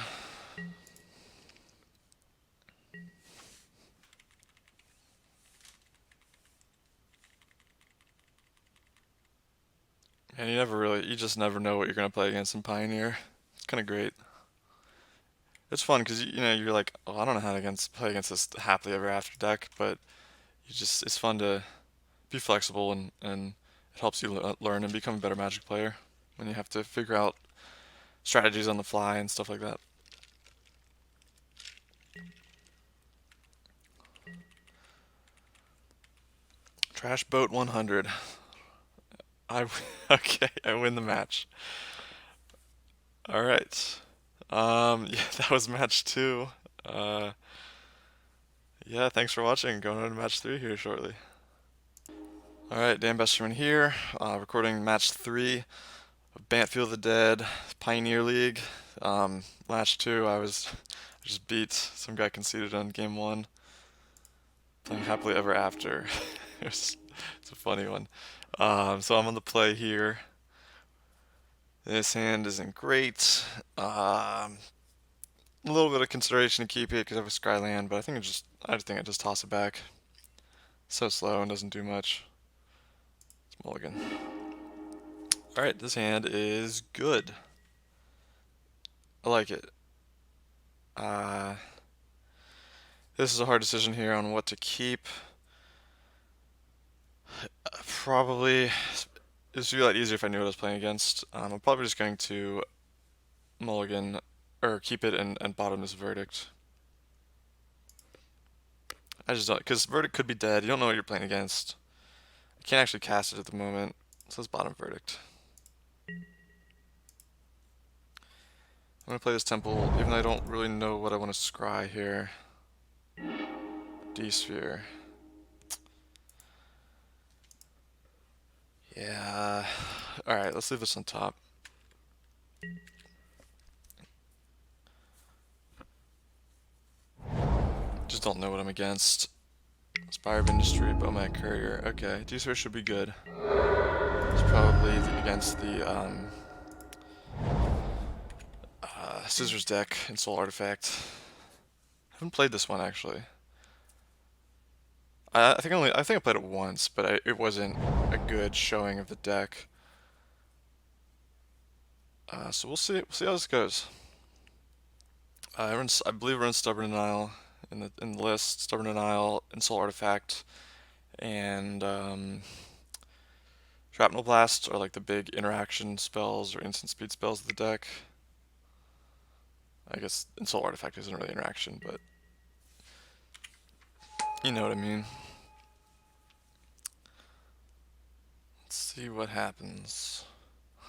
And you just never know what you're going to play against in Pioneer. It's kind of great. It's fun because, you're like, oh, I don't know how to play against this happily ever after deck, but it's fun to be flexible and it helps you learn and become a better Magic player when you have to figure out strategies on the fly and stuff like that. Trash Boat 100. Okay, I win the match. All right. Yeah, that was match 2. Yeah, thanks for watching. Going on to match 3 here shortly. All right, Dan Besterman here, recording match 3 of Bant Field of the Dead Pioneer League. Match 2, I just beat some guy conceded on game 1. Playing happily ever after. It's a funny one. So I'm on the play here. This hand isn't great. A little bit of consideration to keep it because I have a Skyland, but I just think I just toss it back. So slow and doesn't do much. It's mulligan. Alright, this hand is good. I like it. This is a hard decision here on what to keep. Probably, this would be a lot easier if I knew what I was playing against. I'm probably just going to mulligan, or keep it and bottom this Verdict. I just don't, because Verdict could be dead. You don't know what you're playing against. I can't actually cast it at the moment, so let's bottom Verdict. I'm going to play this Temple, even though I don't really know what I want to scry here. D-Sphere. Yeah. Alright, let's leave this on top. Just don't know what I'm against. Spire of Industry, Bowman Courier. Okay, D-Sphere should be good. It's probably against the Scissors deck and Soul Artifact. I haven't played this one actually. I think I played it once, but it wasn't a good showing of the deck. So we'll see how this goes. I believe we're in Stubborn Denial in the list. Stubborn Denial and Soul Artifact, and Shrapnel Blast are like the big interaction spells or instant speed spells of the deck. I guess Soul Artifact isn't really interaction, but you know what I mean. Let's see what happens.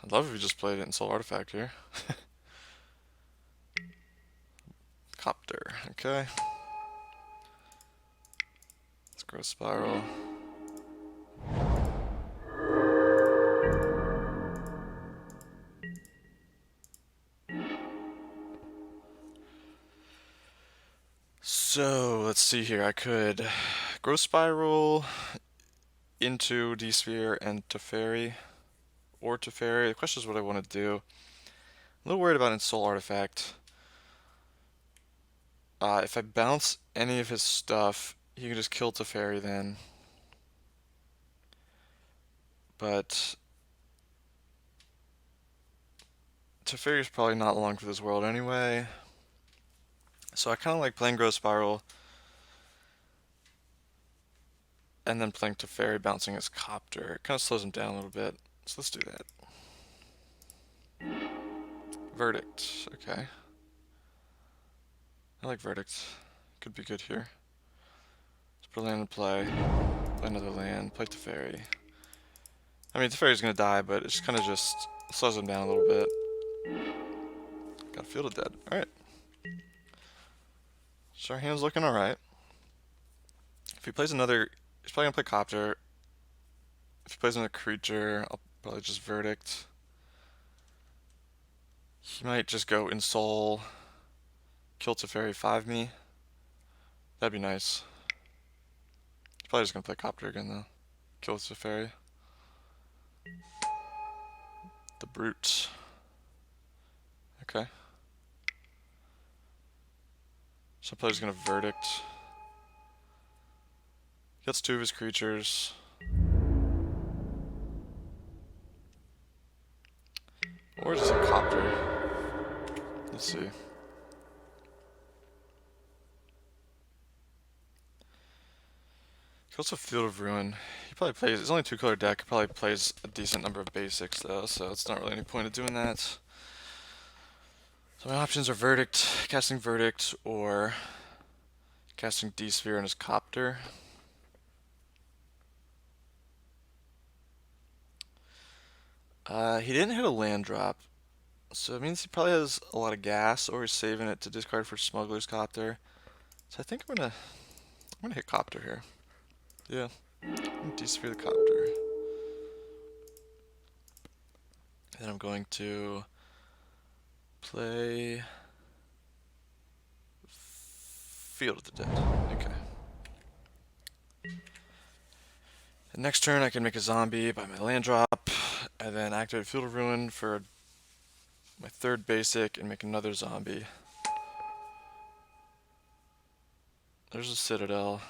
I'd love if we just played it in Soul Artifact here. Copter, okay. Let's go Spiral. So, let's see here. I could Growth Spiral into D-Sphere and Teferi, or Teferi. The question is what I want to do. I'm a little worried about in Soul Artifact. If I bounce any of his stuff, he can just kill Teferi then. But Teferi's probably not long for this world anyway. So I kind of like playing Growth Spiral and then playing Teferi, bouncing his Copter. It kind of slows him down a little bit. So let's do that. Verdict, okay. I like Verdict. Could be good here. Let's put a land in play. Play another land. Play Teferi. I mean, Teferi's gonna die, but it's kind of just slows him down a little bit. Got a Field of Dead. Alright. So our hand's looking alright. If he plays another... He's probably gonna play Copter. If he plays another creature, I'll probably just Verdict. He might just go in Soul, kill Teferi, 5 me. That'd be nice. He's probably just gonna play Copter again though. Kill Teferi. The Brute. Okay. So I'm probably just gonna Verdict. Gets 2 of his creatures. Or just a Copter. Let's see. He also Field of Ruin. He probably plays, it's only a 2-color deck, he probably plays a decent number of basics though, so it's not really any point of doing that. So my options are Verdict, casting Verdict, or casting D-Sphere on his Copter. He didn't hit a land drop, so it means he probably has a lot of gas, or he's saving it to discard for Smuggler's Copter. So I think I'm gonna hit Copter here. Yeah, I'm gonna D-Sphere the Copter. Then I'm going to play Field of the Dead. Okay. And next turn I can make a zombie by my land drop, and then activate Field of Ruin for my 3rd basic and make another zombie. There's a Citadel.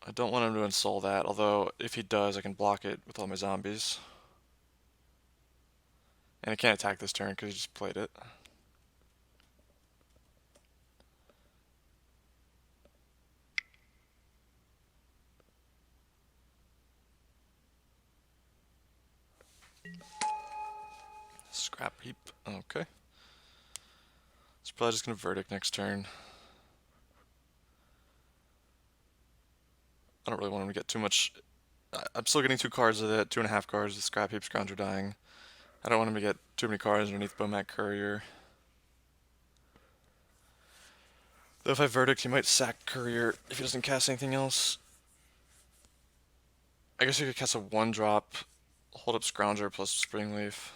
I don't want him to install that, although if he does I can block it with all my zombies. And I can't attack this turn because he just played it. Scrap heap. Okay. It's probably just gonna Verdict next turn. I don't really want him to get too much. I'm still getting 2 cards with it, 2.5 cards with Scrap Heap, Scrounger Dying. I don't want him to get too many cards underneath Bomat Courier. Though if I Verdict, he might sack Courier if he doesn't cast anything else. I guess he could cast a 1-drop, hold up Scrounger plus Springleaf.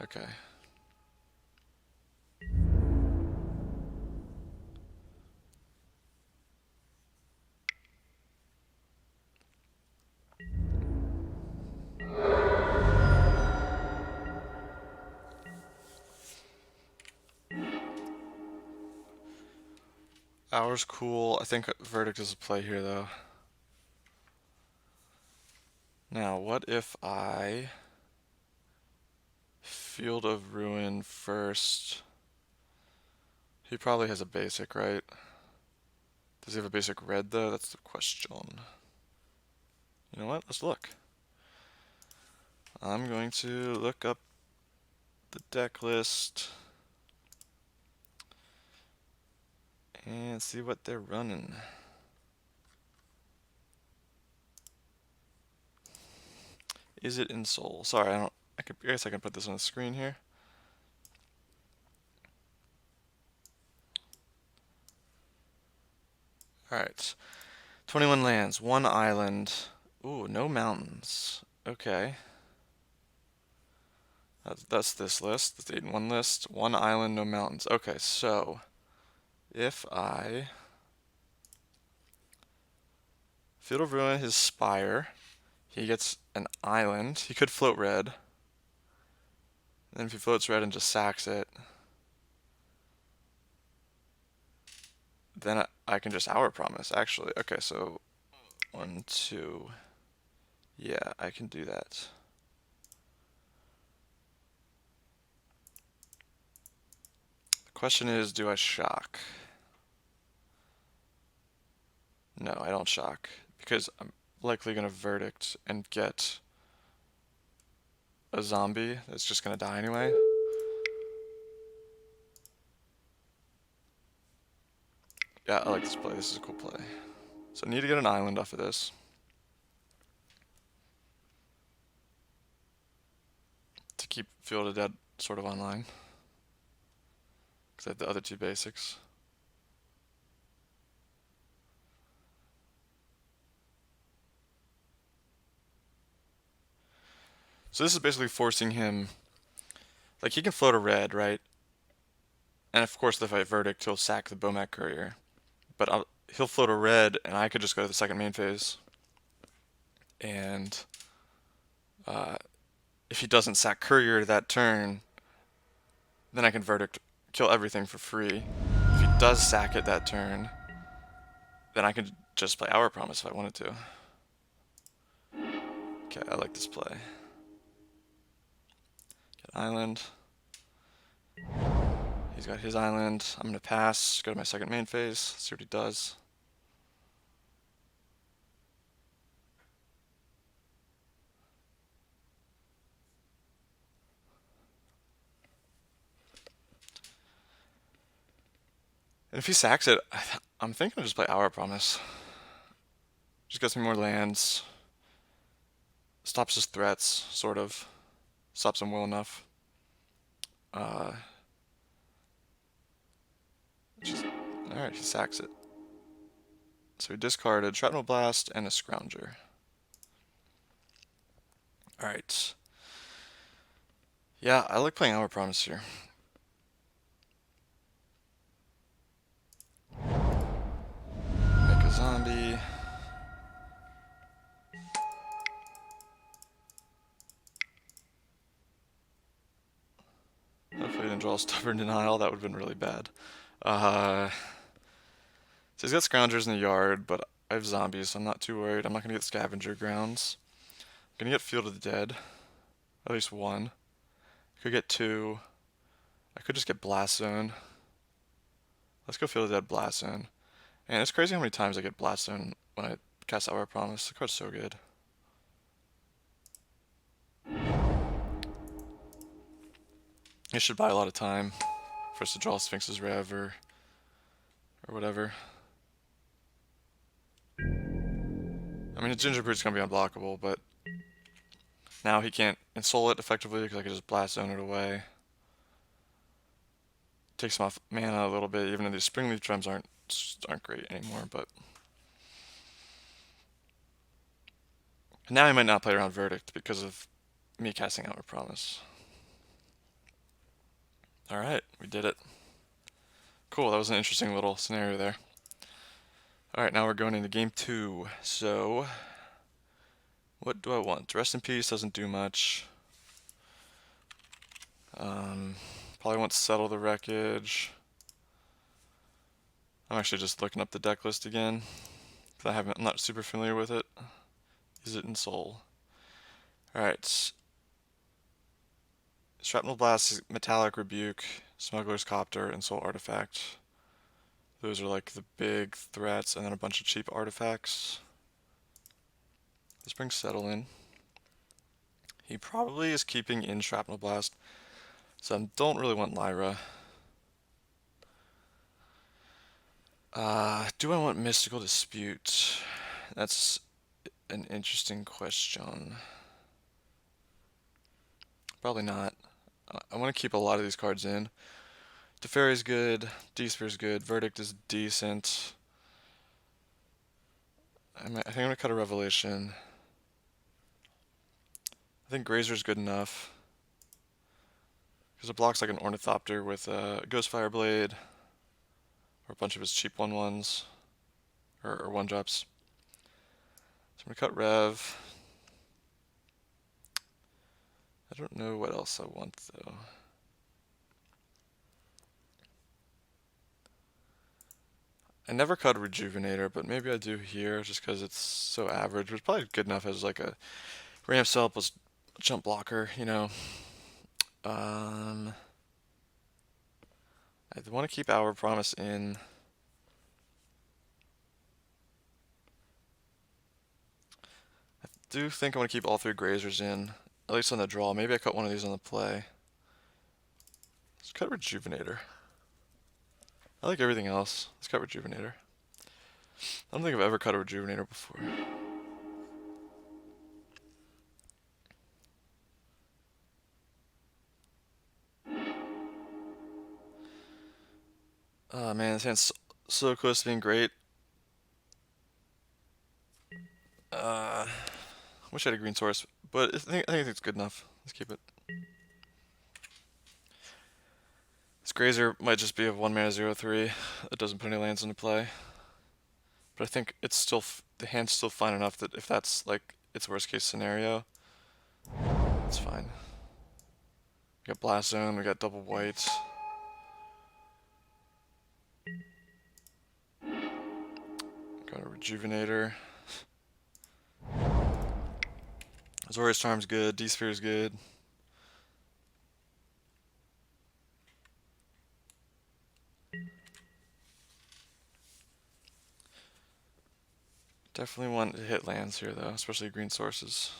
Okay. Hour's cool. I think Verdict is a play here though. Now, what if I Field of Ruin first? He probably has a basic, right? Does he have a basic red though? That's the question. You know what? Let's look. I'm going to look up the deck list and see what they're running. Is it in Soul? Sorry, I guess I can put this on the screen here. Alright. 21 lands, 1 island. Ooh, no mountains. Okay. That's this list. That's the 8 in 1 list. 1 island, no mountains. Okay, so if I Field of Ruin his Spire, he gets an island. He could float red. And then if he floats red and just sacks it, then I can just Hour Promise, actually. Okay, so 1, 2. Yeah, I can do that. The question is, do I shock? No, I don't shock, because I'm likely going to Verdict and get a zombie that's just going to die anyway. Yeah, I like this play. This is a cool play. So I need to get an island off of this. To keep Field of Dead sort of online. Because I have the other 2 basics. So this is basically forcing him, like he can float a red, right? And of course if I Verdict, he'll sack the Bomac Courier. But he'll float a red, and I could just go to the second main phase. And if he doesn't sack Courier that turn, then I can Verdict, kill everything for free. If he does sack it that turn, then I can just play Hour Promise if I wanted to. Okay, I like this play. Get island. He's got his island. I'm going to pass, go to my second main phase, see what he does. And if he sacks it, I'm thinking I'll just play Hour Promise. Just gets me more lands. Stops his threats, sort of. Stops him well enough. Alright, he sacks it. So he discarded Shrapnel Blast and a Scrounger. Alright. Yeah, I like playing Hour Promise here. Make a zombie. Hopefully I didn't draw a Stubborn Denial, that would have been really bad. So he's got Scroungers in the yard, but I have zombies, so I'm not too worried. I'm not going to get Scavenger Grounds. I'm going to get Field of the Dead. At least 1. I could get 2. I could just get Blast Zone. Let's go Field of the Dead, Blast Zone. And it's crazy how many times I get Blast Zone when I cast Hour Promise. The card's so good. It should buy a lot of time for us to draw Sphinx's Rev or whatever. I mean, his Gingerbrew's gonna be unblockable, but now he can't Ensoul it effectively because I can just Blast Zone it away. Takes him off mana a little bit, even though these Springleaf Gems aren't great anymore, but now he might not play around Verdict because of me casting Hour Promise. Alright, we did it. Cool, that was an interesting little scenario there. Alright, now we're going into game 2. So, what do I want? Rest in Peace doesn't do much. Probably want Settle the Wreckage. I'm actually just looking up the deck list again, because I'm not super familiar with it. Is it in Soul? Alright. Shrapnel Blast, Metallic Rebuke, Smuggler's Copter, and Soul Artifact. Those are like the big threats, and then a bunch of cheap artifacts. Let's bring Settle in. He probably is keeping in Shrapnel Blast, so I don't really want Lyra. Do I want Mystical Dispute? That's an interesting question. Probably not. I want to keep a lot of these cards in. Teferi's good, D-Sphere's good, Verdict is decent. I think I'm going to cut a Revelation. I think Grazer's good enough. Because it blocks like an Ornithopter with a Ghostfire Blade, or a bunch of his cheap 1/1s, or 1-drops. So I'm going to cut Rev. I don't know what else I want though. I never cut a Rejuvenator, but maybe I do here just because it's so average. But it's probably good enough as like a ramp cell plus jump blocker, you know. I want to keep Our Promise in. I do think I want to keep all 3 Grazers in, at least on the draw. Maybe I cut one of these on the play. Let's cut Rejuvenator. I like everything else. Let's cut Rejuvenator. I don't think I've ever cut a Rejuvenator before. Oh man, this hand's so close to being great. Wish I had a green source, but I think it's good enough. Let's keep it. This Grazer might just be a 1-mana 0/3 that doesn't put any lands into play. But I think it's still, the hand's still fine enough that if that's like its worst case scenario, it's fine. We got Blast Zone, we got double white. Got a Rejuvenator. Azorius Charm's good, D-Sphere's good. Definitely want to hit lands here though, especially green sources.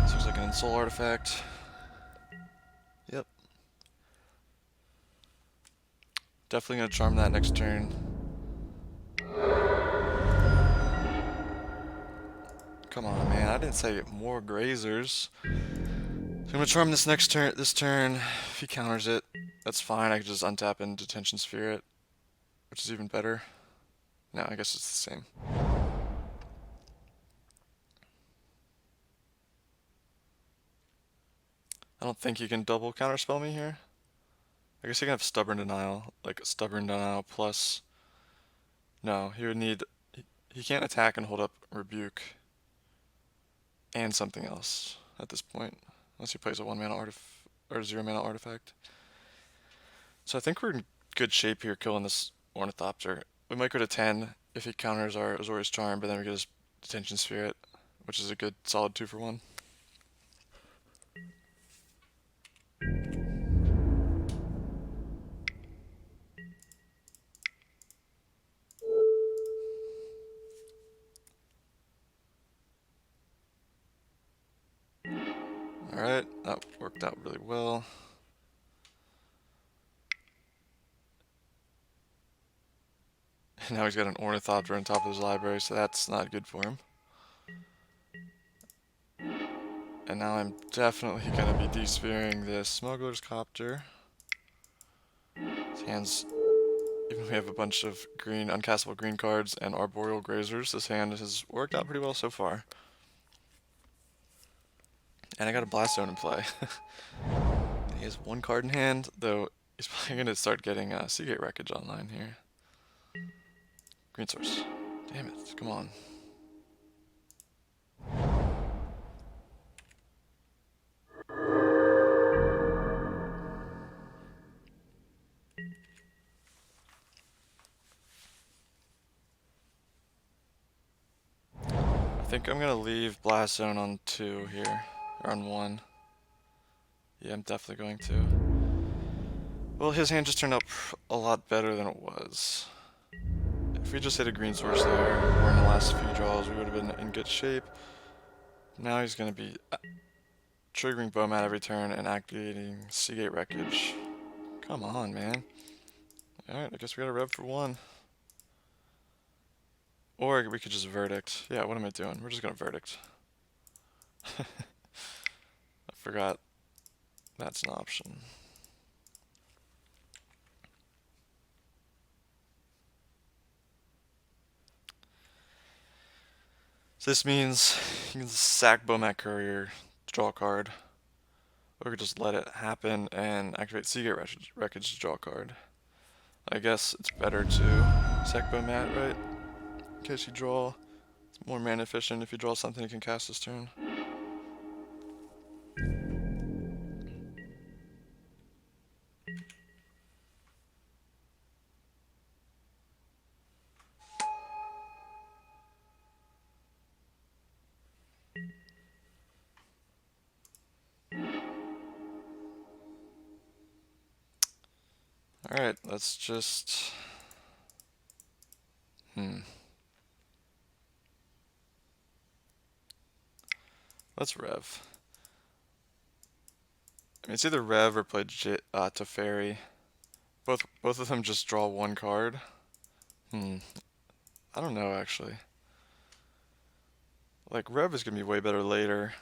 This looks like an Ensoul artifact. Yep. Definitely gonna charm that next turn. Come on, man! I didn't say more Grazers. So I'm gonna charm this next turn. This turn, if he counters it, that's fine. I can just untap and Detention Sphere it, which is even better. No, I guess it's the same. I don't think he can double counterspell me here. I guess he can have Stubborn Denial, like Stubborn Denial plus. No, he would need. He can't attack and hold up Rebuke and something else at this point, unless he plays a 1-mana or 0-mana artifact. So I think we're in good shape here, killing this Ornithopter. We might go to 10 if he counters our Azorius Charm, but then we get his Detention Sphere, which is a good solid 2-for-1. Alright, that worked out really well. And now he's got an Ornithopter on top of his library, so that's not good for him. And now I'm definitely going to be de-spearing this Smuggler's Copter. His hands, even if we have a bunch of green, uncastable green cards and Arboreal Grazers, this hand has worked out pretty well so far. And I got a Blast Zone in play. He has 1 card in hand, though he's probably going to start getting Seagate Wreckage online here. Green source. Damn it, come on. I think I'm going to leave Blast Zone on 2 here, or on 1. Yeah, I'm definitely going to. Well, his hand just turned out a lot better than it was. If we just hit a green source there, or in the last few draws, we would have been in good shape. Now he's going to be triggering Bowmat every turn and activating Seagate Wreckage. Come on, man. Alright, I guess we got a rev for 1. Or we could just verdict. Yeah, what am I doing? We're just gonna verdict. I forgot that's an option. So this means you can sack Bomat Courier, draw a card, or we could just let it happen and activate Seagate Wreckage to draw a card. I guess it's better to sack Bomat, right? In case you draw. It's more mana efficient if you draw something you can cast this turn. Alright, let's just... Let's rev. I mean, it's either rev or play Teferi. Both of them just draw 1 card. I don't know, actually. Like, rev is going to be way better later.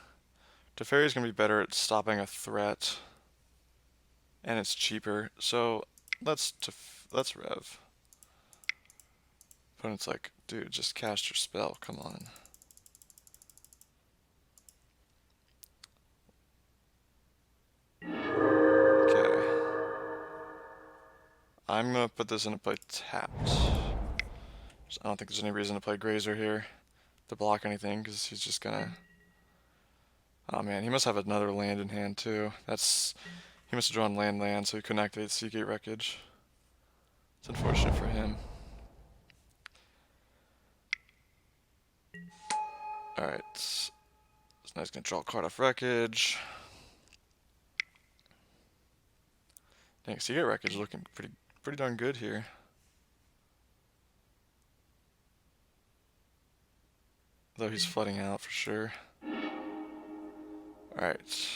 Teferi is going to be better at stopping a threat. And it's cheaper, so let's rev. Opponent's like, dude, just cast your spell, come on. Okay. I'm gonna put this into play tapped. I don't think there's any reason to play Grazer here to block anything, because he's just gonna... Oh man, he must have another land in hand too. He must have drawn land, so he couldn't activate Seagate Wreckage. It's unfortunate for him. Alright. So now he's gonna draw a card off Wreckage. Dang, Seagate Wreckage looking pretty darn good here. Though he's flooding out for sure. Alright.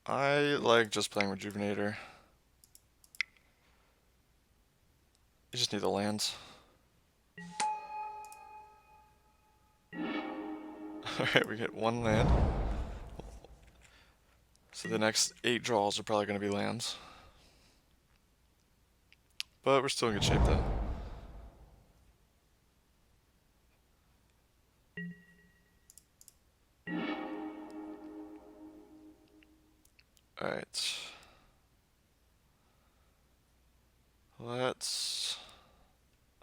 I like just playing Rejuvenator. You just need the lands. Alright, we get 1 land. So the next 8 draws are probably going to be lands. But we're still in good shape though. Alright. I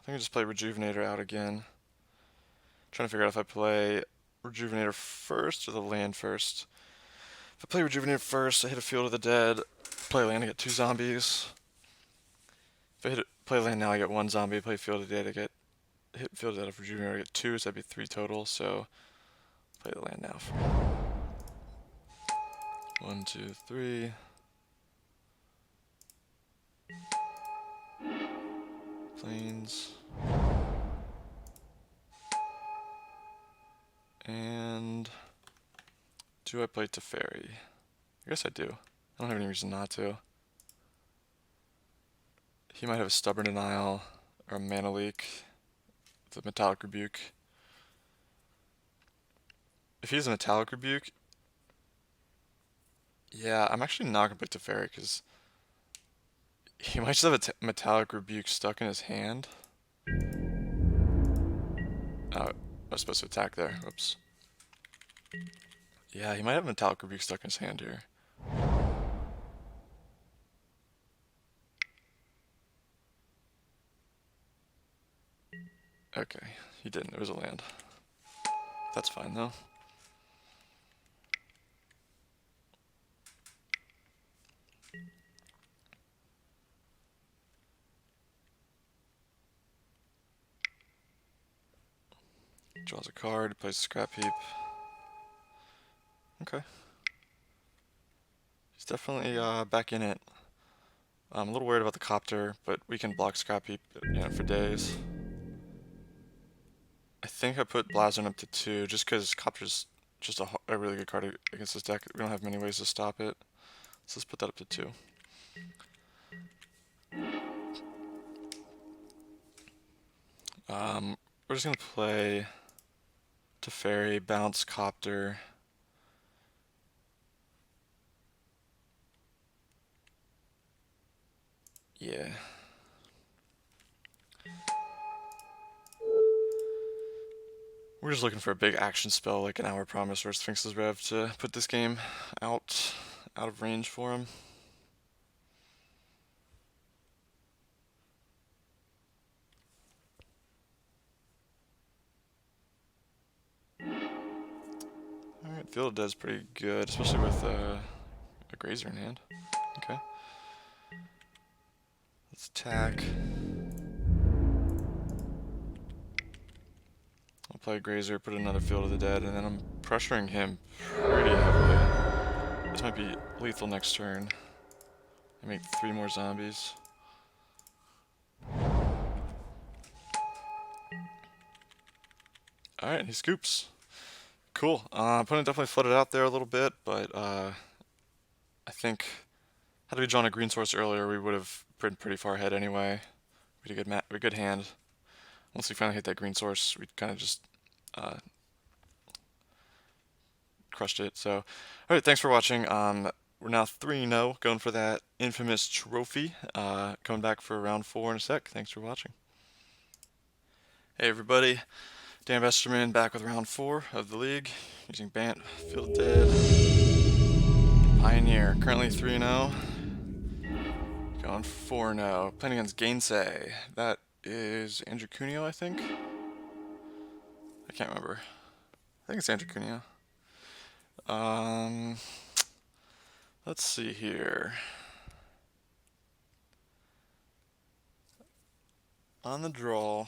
think I just play Rejuvenator out again. Trying to figure out if I play Rejuvenator first or the land first. If I play Rejuvenator first, I hit a Field of the Dead. Play land, I get 2 zombies. If I play land now, I get 1 zombie. Play Field of the Dead, I get hit Field of the Dead of Rejuvenator, I get 2, so that'd be 3 total. So play the land now. 1, 2, 3. Plains. And do I play Teferi? I guess I do. I don't have any reason not to. He might have a Stubborn Denial or a Mana Leak. The Metallic Rebuke. If he has a Metallic Rebuke, yeah, I'm actually not going to play Teferi because he might just have a Metallic Rebuke stuck in his hand. Oh, I was supposed to attack there. Oops. Yeah, he might have a Metallic Rebuke stuck in his hand here. Okay, he didn't. It was a land. That's fine though. Draws a card, plays a Scrap Heap. Okay. He's definitely back in it. I'm a little worried about the Copter, but we can block Scrap Heap, for days. I think I put Blazon up to 2, just because Copter's just a really good card against this deck. We don't have many ways to stop it. So let's put that up to 2. We're just gonna play Teferi, Bounce, Copter. Yeah. We're just looking for a big action spell like an Hour Promise or Sphinx's Rev to put this game out of range for him. Alright, Field of Dead's pretty good, especially with a Grazer in hand. Okay. Let's attack. I'll play Grazer, put another Field of the Dead, and then I'm pressuring him pretty heavily. This might be lethal next turn. I make 3 more zombies. Alright, he scoops. Cool. Opponent definitely flooded out there a little bit, but I think had we drawn a green source earlier, we would have been pretty far ahead anyway. We had a good hand. Once we finally hit that green source, we kind of just crushed it. So, alright, thanks for watching. We're now 3-0, going for that infamous trophy. Coming back for round 4 in a sec. Thanks for watching. Hey everybody, Dan Besterman back with round 4 of the league, using Bant, Field of Dead, Pioneer. Currently 3-0, going 4-0, playing against Gainsay. That is Andrew Cuneo, I think? I can't remember. I think it's Andrew Cuneo. Let's see here. On the draw,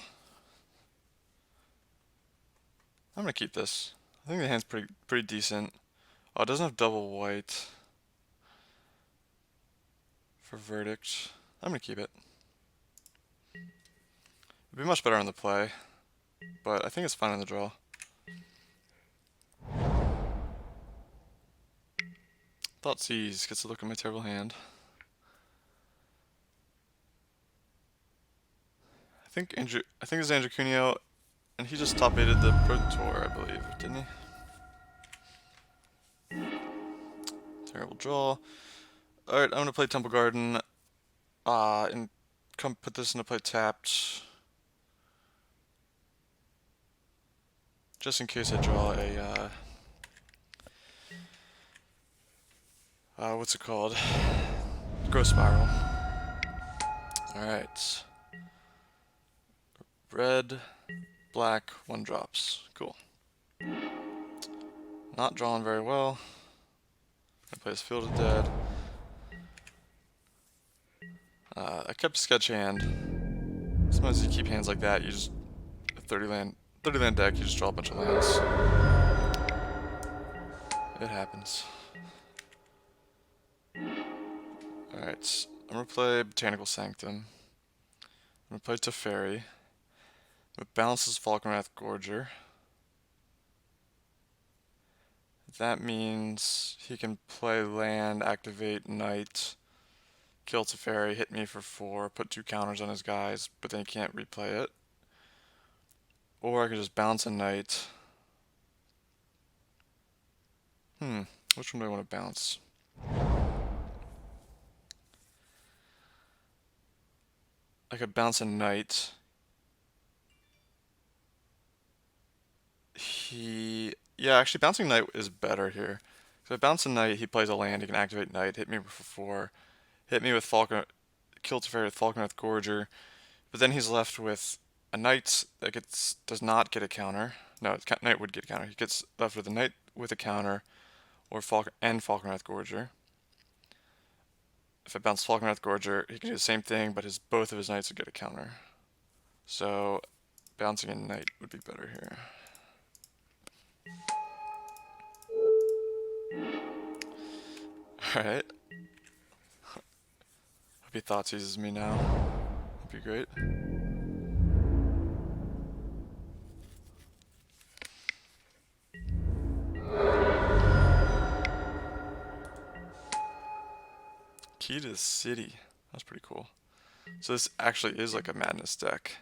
I'm gonna keep this. I think the hand's pretty decent. Oh, it doesn't have double white for Verdict. I'm gonna keep it. It'd be much better on the play, but I think it's fine on the draw. Thoughtseize gets a look at my terrible hand. I think it's Andrew Cuneo, and he just top 8'd the Pro Tour, I believe, didn't he? Terrible draw. Alright, I'm gonna play Temple Garden, and come put this into play tapped. Just in case I draw a, what's it called? Growth Spiral. Alright. Red, black, 1 drops. Cool. Not drawing very well. I play this Field of Dead. I kept sketch hand. Sometimes you keep hands like that, you just a 30 land deck, you just draw a bunch of lands. It happens. Alright, I'm gonna play Botanical Sanctum. I'm gonna play Teferi. It balances Falkenrath Gorger. That means he can play land, activate Knight, kill Teferi, hit me for 4, put 2 counters on his guys, but then he can't replay it. Or I could just bounce a Knight. Which one do I want to bounce? I could bounce a Knight. Yeah, actually bouncing Knight is better here. So if I bounce a Knight, he plays a land, he can activate Knight, hit me for 4, hit me with kill Teferi with Falkenrath Gorger, but then he's left with a Knight that does not get a counter. No, Knight would get a counter. He gets left with a Knight with a counter, or Falkenrath Gorger. If I bounce Falkenrath Gorger, he can do the same thing, but both of his Knights would get a counter. So bouncing a Knight would be better here. Alright. Hope he Thoughtseizes me now. That'd be great. Key to the City. That's pretty cool. So this actually is like a Madness deck.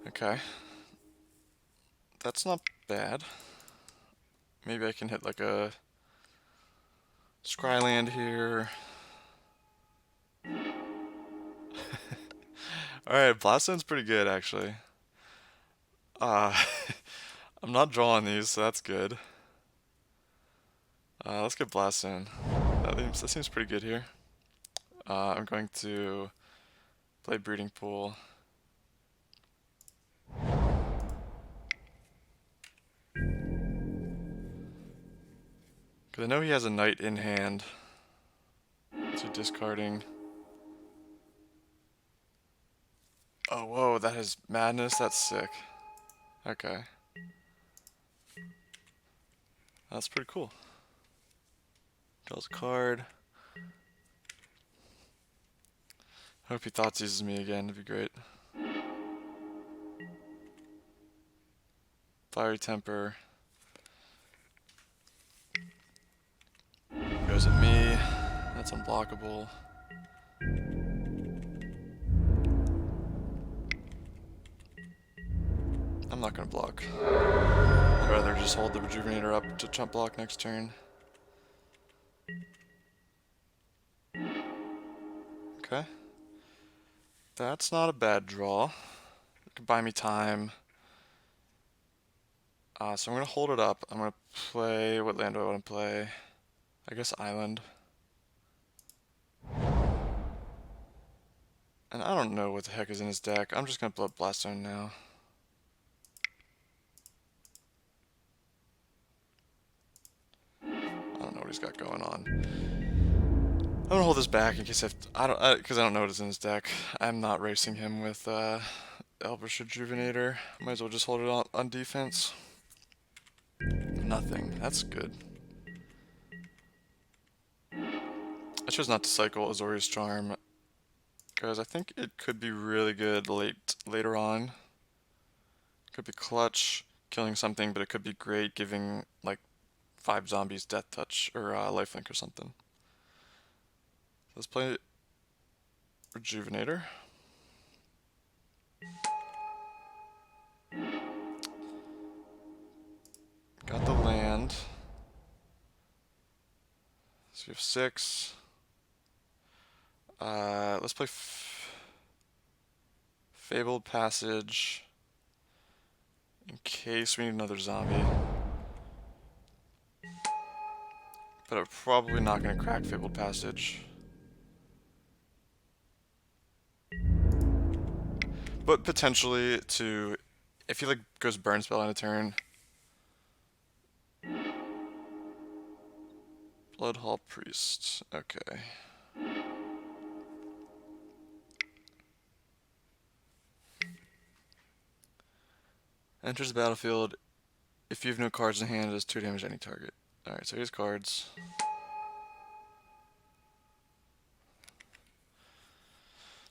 Okay. That's not bad. Maybe I can hit like a Scryland here. Alright, Blast Zone's pretty good actually. Uh, I'm not drawing these, so that's good. Let's get Blast Zone. That seems pretty good here. I'm going to play Breeding Pool. Because I know he has a knight in hand. So discarding. Oh, whoa, that is Madness. That's sick. Okay. That's pretty cool. Draws a card. Hope he thought seizes me again. That'd be great. Fiery Temper. Goes at me. That's unblockable. I'm not gonna block. I'd rather just hold the Rejuvenator up to chump block next turn. Okay. That's not a bad draw. It could buy me time. So I'm gonna hold it up. I'm gonna play, what land do I want to play? I guess Island. And I don't know what the heck is in his deck. I'm just gonna blow up Blast Zone now. I don't know what he's got going on. I'm gonna hold this back in case because I don't know what is in his deck. I'm not racing him with Elvish Rejuvenator. Might as well just hold it on defense. Nothing. That's good. I chose not to cycle Azorius Charm because I think it could be really good later on. Could be clutch, killing something, but it could be great giving like 5 zombies Death Touch or Lifelink or something. Let's play Rejuvenator. Got the land. So we have 6. Let's play Fabled Passage in case we need another zombie. But I'm probably not going to crack Fabled Passage. But potentially if he like goes Burn Spell on a turn. Bloodhall Priest, okay. Enters the battlefield. If you have no cards in hand, it does 2 damage to any target. Alright, so here's cards.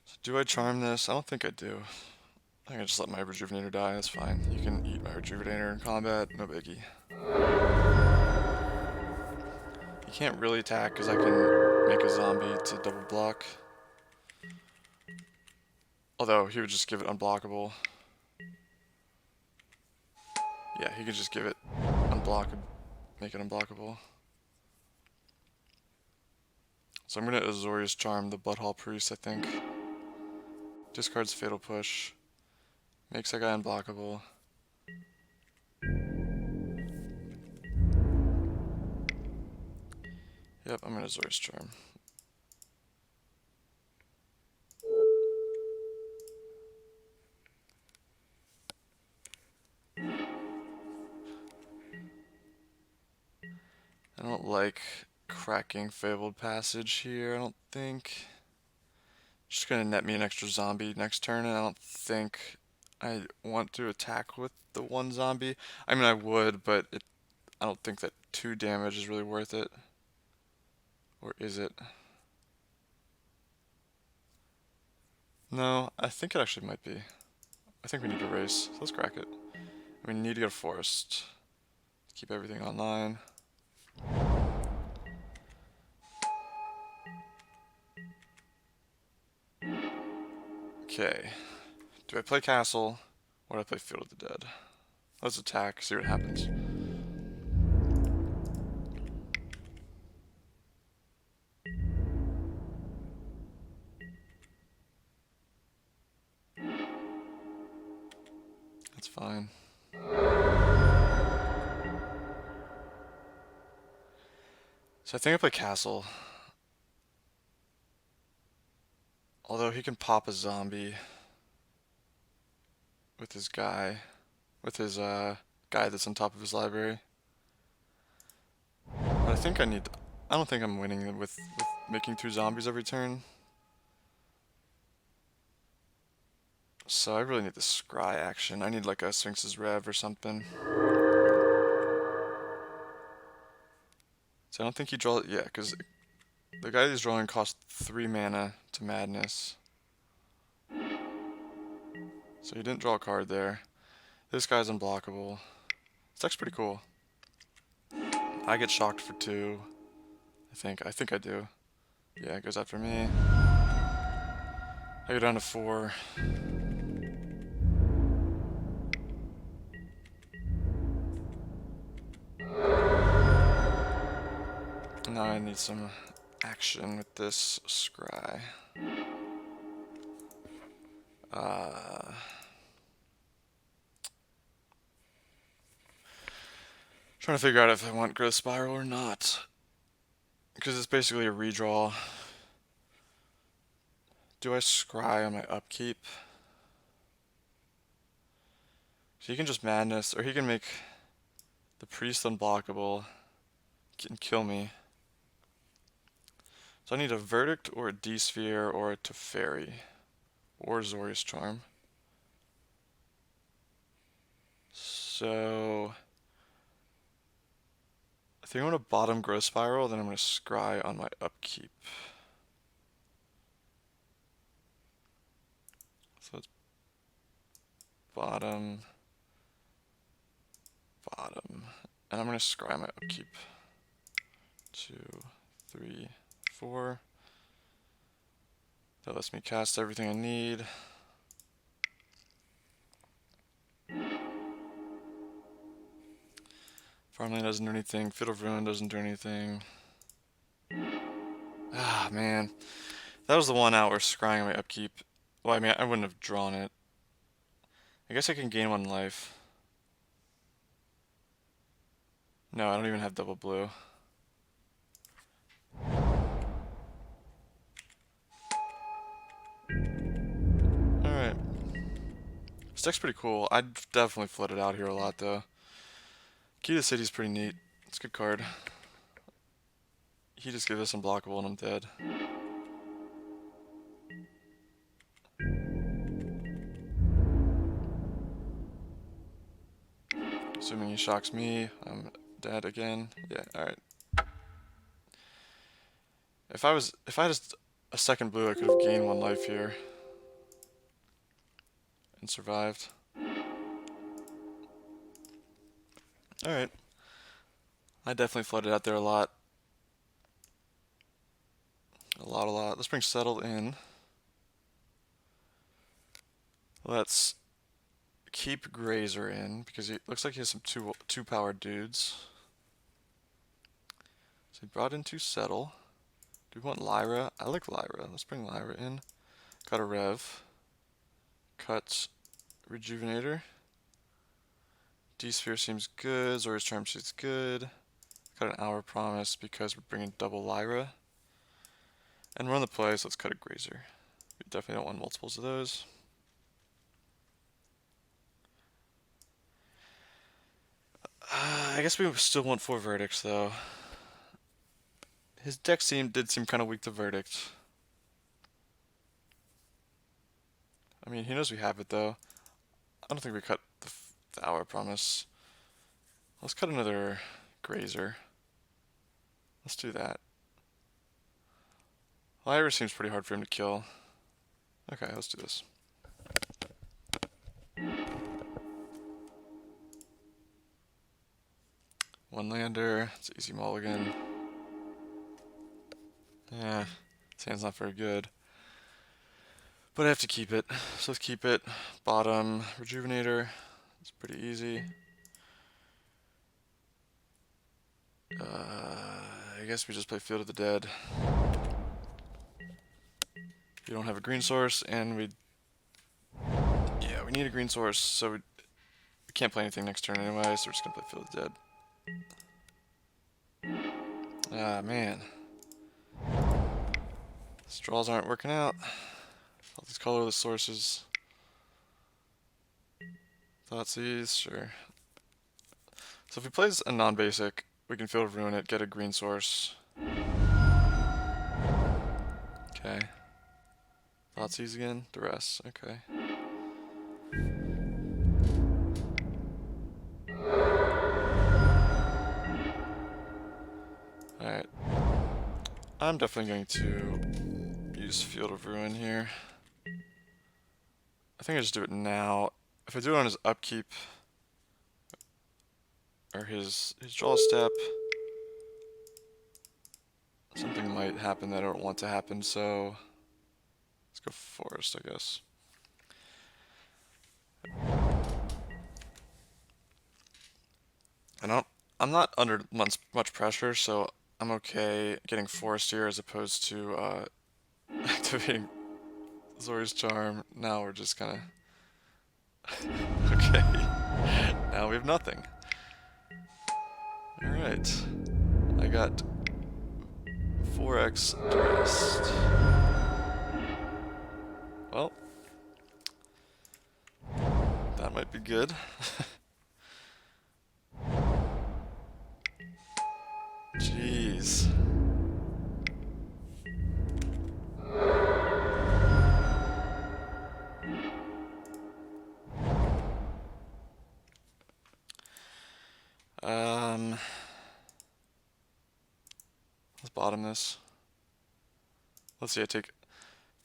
So do I charm this? I don't think I do. I can just let my Rejuvenator die, that's fine. You can eat my Rejuvenator in combat, no biggie. You can't really attack because I can make a zombie to double block. Although, he would just give it unblockable. Yeah, he could just give it make it unblockable. So I'm gonna Azorius Charm the Bloodhall Priest, I think. Discards Fatal Push. Makes that guy unblockable. Yep, I'm gonna Azorius Charm. I don't like cracking Fabled Passage here, I don't think. Just gonna net me an extra zombie next turn, and I don't think I want to attack with the 1 zombie. I mean, I would, but I don't think that 2 damage is really worth it. Or is it? No, I think it actually might be. I think we need to race, so let's crack it. We need to get a forest. Keep everything online. Okay. Do I play castle or do I play Field of the Dead? Let's attack, see what happens. That's fine. So I think I play castle. Although he can pop a zombie with his guy. With his guy that's on top of his library. But I think I don't think I'm winning with making 2 zombies every turn. So I really need the scry action. I need like a Sphinx's Rev or something. So I don't think he draws. Yeah, because the guy he's drawing costs 3 mana to Madness. So he didn't draw a card there. This guy's unblockable. This deck's pretty cool. I get shocked for 2. I think I do. Yeah, it goes after me. I go down to 4. Now I need some action with this scry. Trying to figure out if I want Growth Spiral or not. Because it's basically a redraw. Do I scry on my upkeep? So he can just Madness, or he can make the Priest unblockable and kill me. So I need a Verdict or a D-Sphere or a Teferi. Or Zori's Charm. So I think I'm going to bottom Growth Spiral, then I'm going to scry on my upkeep. So it's bottom, bottom. And I'm going to scry my upkeep. 2, 3, 4. That lets me cast everything I need. Farmland doesn't do anything. Field of Ruin doesn't do anything. Ah, man. That was the 1 out where scrying my upkeep. Well, I mean, I wouldn't have drawn it. I guess I can gain 1 life. No, I don't even have double blue. Alright. This deck's pretty cool. I'd definitely flood it out here a lot, though. Key to the City's pretty neat. It's a good card. He just gives us unblockable and I'm dead. Assuming he shocks me, I'm dead again. Yeah, alright. If I had just a second blue, I could have gained 1 life here. And survived. Alright. I definitely flooded out there a lot. A lot. Let's bring Settle in. Let's keep Grazer in, because he looks like he has some two powered dudes. So he brought in 2 Settle. Do we want Lyra? I like Lyra. Let's bring Lyra in. Got a Rev. Cut Rejuvenator. D-Sphere seems good. Zori's Charm seems good. Got an Hour Promise because we're bringing double Lyra. And we're on the play, so let's cut a Grazer. We definitely don't want multiples of those. I guess we still want 4 Verdicts, though. His deck did seem kind of weak to Verdict. I mean, he knows we have it, though. I don't think we cut the Hour Promise. Let's cut another Grazer. Let's do that. Lyra seems pretty hard for him to kill. Okay, let's do this. One lander. It's easy mulligan. Yeah, his hand's not very good. But I have to keep it. So let's keep it. Bottom, Rejuvenator. It's pretty easy. I guess we just play Field of the Dead. We don't have a green source, and we need a green source, so we can't play anything next turn anyway, so we're just gonna play Field of the Dead. Ah, man. These draws aren't working out. All these colorless sources. Thoughtseize, sure. So if he plays a non-basic, we can Field of Ruin it, get a green source. Okay. Thoughtseize again, Duress, okay. Alright. I'm definitely going to use Field of Ruin here. I think I just do it now. If I do it on his upkeep, or his draw step, something might happen that I don't want to happen, so let's go Forest, I guess. I'm not under much pressure, so I'm okay getting Forest here as opposed to activating Zori's Charm. Now we're just kind of okay. Now we have nothing. All right, I got 4x Duress. Well, that might be good. Jeez. Let's bottom this. Let's see, I take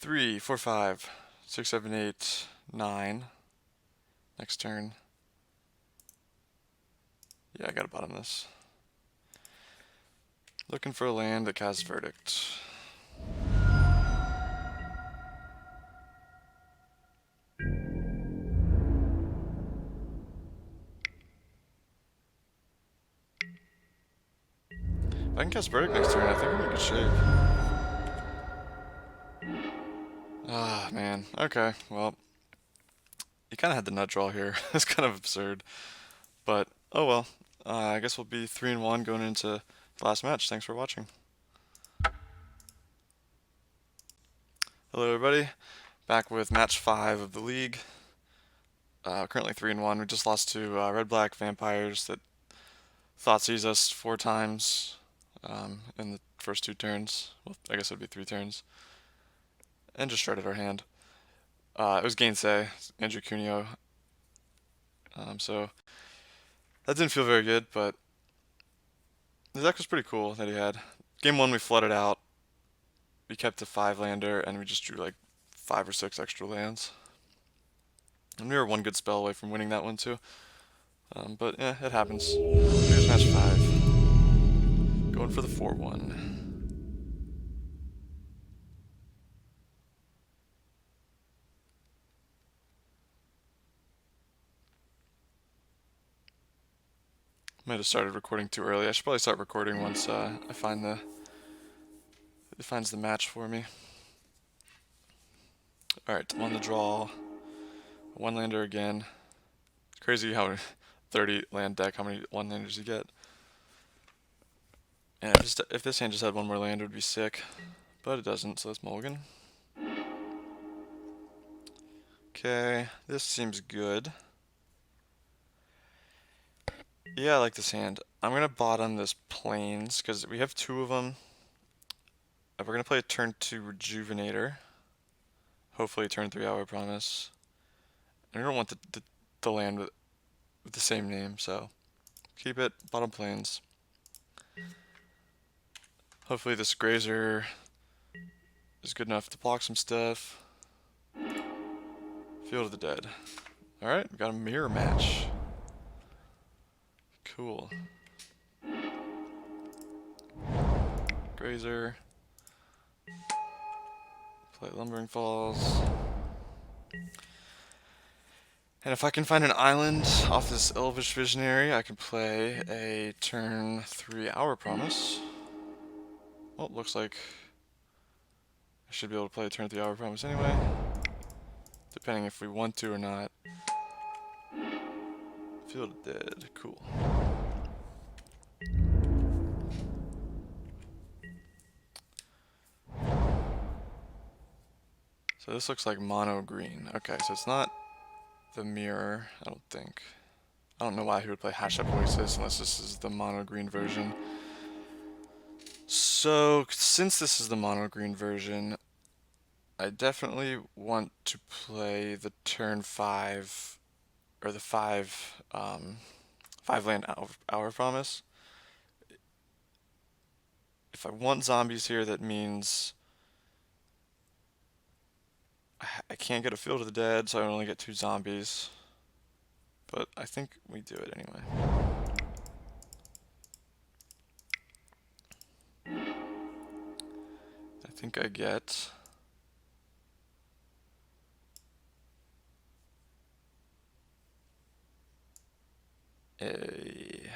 3, 4, 5, 6, 7, 8, 9. Next turn. Yeah, I gotta bottom this. Looking for a land that casts Verdict. If I can cast Verdict next turn, I think I'm in good shape. Ah, man. Okay, well. You kind of had the nut draw here. It's kind of absurd. But, oh well. I guess we'll be 3-1 going into the last match. Thanks for watching. Hello, everybody. Back with match 5 of the league. Currently 3-1. We just lost to Red-Black Vampires that Thoughtseize us 4 times in the first 2 turns. Well, I guess it would be 3 turns. And just shredded our hand. It was Gainsay, Andrew Cuneo. So that didn't feel very good, but the deck was pretty cool that he had. Game 1 we flooded out. We kept a 5-lander and we just drew like 5 or 6 extra lands. And we were 1 good spell away from winning that one too. But yeah, it happens. Here's match 5. Going for the 4-1. Might have started recording too early. I should probably start recording once I find it finds the match for me. Alright, I'm on the draw. 1-lander again. It's crazy how 30 land deck, how many 1-landers you get. And if this hand just had 1 more land, it would be sick. But it doesn't, so let's mulligan. Okay, this seems good. Yeah, I like this hand. I'm going to bottom this Plains, because we have 2 of them. We're going to play a turn 2 Rejuvenator. Hopefully turn 3 Hour Promise. And we don't want the land with the same name, so keep it, bottom Plains. Hopefully this Grazer is good enough to block some stuff. Field of the Dead. Alright, we got a mirror match. Cool. Grazer. Play Lumbering Falls. And if I can find an island off this Elvish Visionary, I can play a turn 3 Hour Promise. Well, looks like I should be able to play a turn 3 Hour Promise anyway, depending if we want to or not. Field of Dead, cool. So this looks like mono green. Okay, so it's not the mirror, I don't think. I don't know why he would play Hash Up Oasis unless this is the mono green version. So, since this is the mono green version, I definitely want to play the turn 5, or the 5 land hour promise. If I want zombies here, that means I can't get a Field of the Dead, so I only get 2 zombies. But I think we do it anyway. I think I get a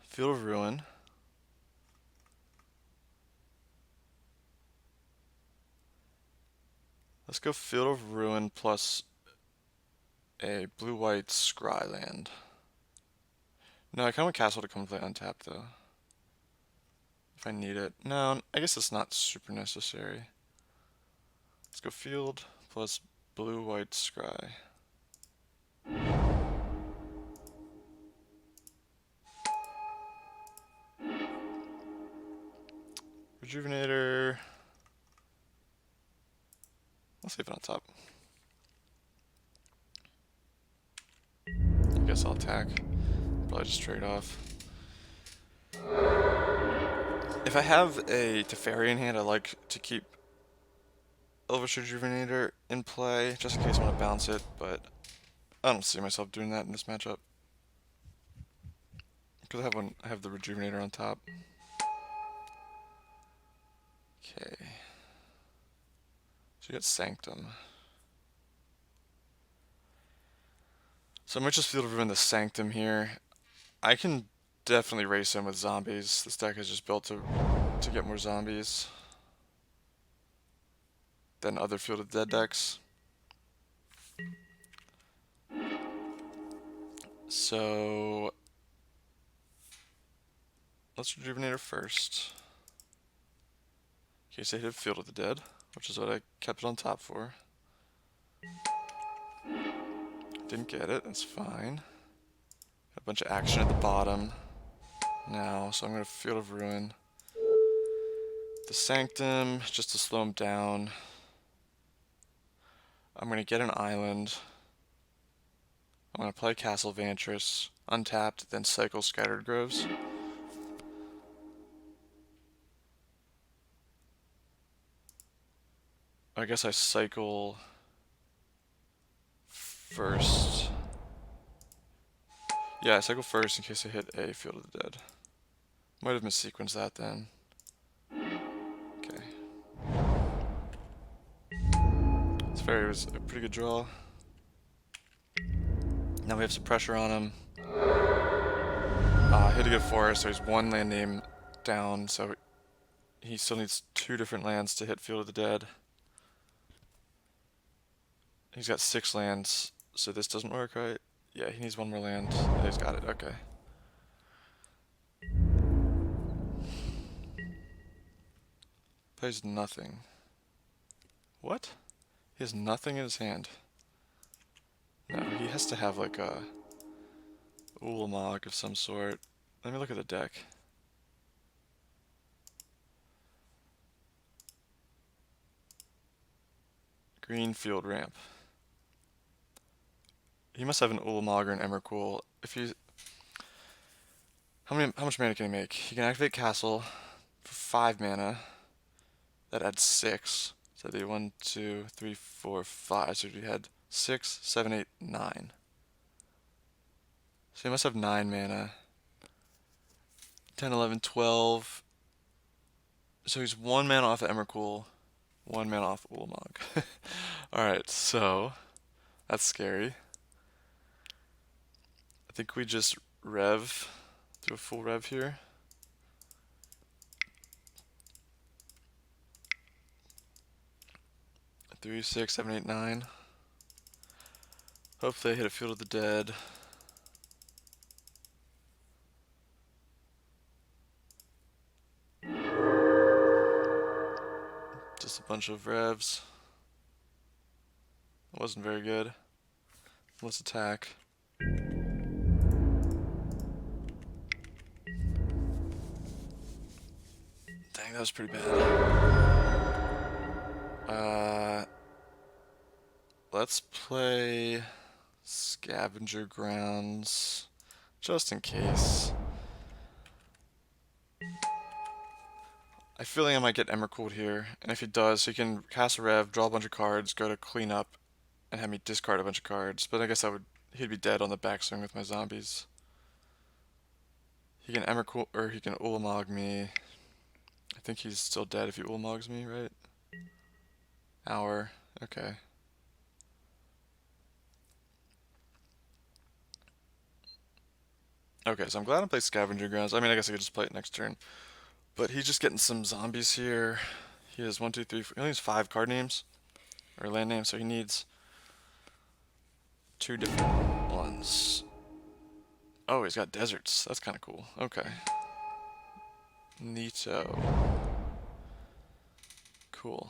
Field of Ruin. Let's go Field of Ruin plus a blue-white scry land. No, I kind of want Castle to come play untapped though. If I need it. No, I guess it's not super necessary. Let's go Field plus blue-white scry. Rejuvenator. Let's leave it on top. I guess I'll attack. Probably just trade off. If I have a Teferi in hand, I like to keep Elvish Rejuvenator in play, just in case I want to bounce it, but I don't see myself doing that in this matchup. Because I have the Rejuvenator on top. Okay. So you got Sanctum. So I might just Field of Ruin the Sanctum here. I can definitely race him with zombies. This deck is just built to get more zombies than other Field of Dead decks. So let's Rejuvenator first. In case I hit Field of the Dead, which is what I kept it on top for. Didn't get it, that's fine. Got a bunch of action at the bottom now, so I'm going to Field of Ruin the Sanctum just to slow him down. I'm going to get an island. I'm going to play Castle Vantress, untapped, then cycle Scattered Groves. I guess I cycle first. Yeah, I cycle first in case I hit a Field of the Dead. Might have missequenced that then. Okay. This fairy was a pretty good draw. Now we have some pressure on him. Hit a good forest, so he's 1 land name down, so he still needs 2 different lands to hit Field of the Dead. He's got 6 lands, so this doesn't work, right? Yeah, he needs 1 more land. Oh, he's got it, okay. Plays nothing. What? He has nothing in his hand. No, he has to have like a Ulamog of some sort. Let me look at the deck. Green Field Ramp. He must have an Ulamog or an Emrakul. If he's how much mana can he make? He can activate Castle for 5 mana. That adds 6. So the 1, 2, 3, 4, 5. So we had 6, 7, 8, 9. So he must have 9 mana. 10, 11, 12. So he's 1 mana off of Emrakul, 1 mana off Ulamog. Alright, so That's scary. I think we just rev, do a full rev here. Three, 6, 7, 8, 9. Hopefully I hit a Field of the Dead. Just a bunch of revs. It wasn't very good. Let's attack. Dang, that was pretty bad. Let's play Scavenger Grounds, just in case. I feel like I might get Emrakul here, and if he does, he can cast a rev, draw a bunch of cards, go to clean up, and have me discard a bunch of cards. But I guess he'd be dead on the backswing with my zombies. He can Emrakul, or he can Ulamog me. I think he's still dead if he Ulamogs me, right? Hour, okay. Okay, so I'm glad I played Scavenger Grounds. I mean, I guess I could just play it next turn. But he's just getting some zombies here. He has 1, 2, 3, 4. He only has 5 card names, or land names, so he needs 2 different ones. Oh, he's got deserts. That's kind of cool. Okay. Neato. Cool.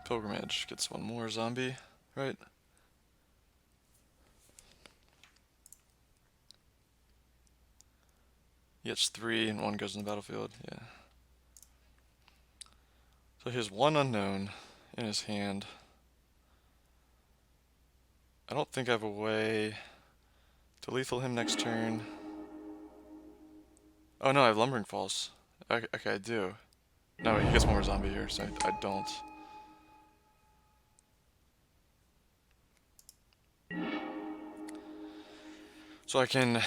Pilgrimage gets one more zombie, right? He gets 3 and 1 goes in the battlefield, yeah. So he has 1 unknown in his hand. I don't think I have a way to lethal him next turn. Oh no, I have Lumbering Falls. Okay, I do. No, he gets one more zombie here, so I don't. So I can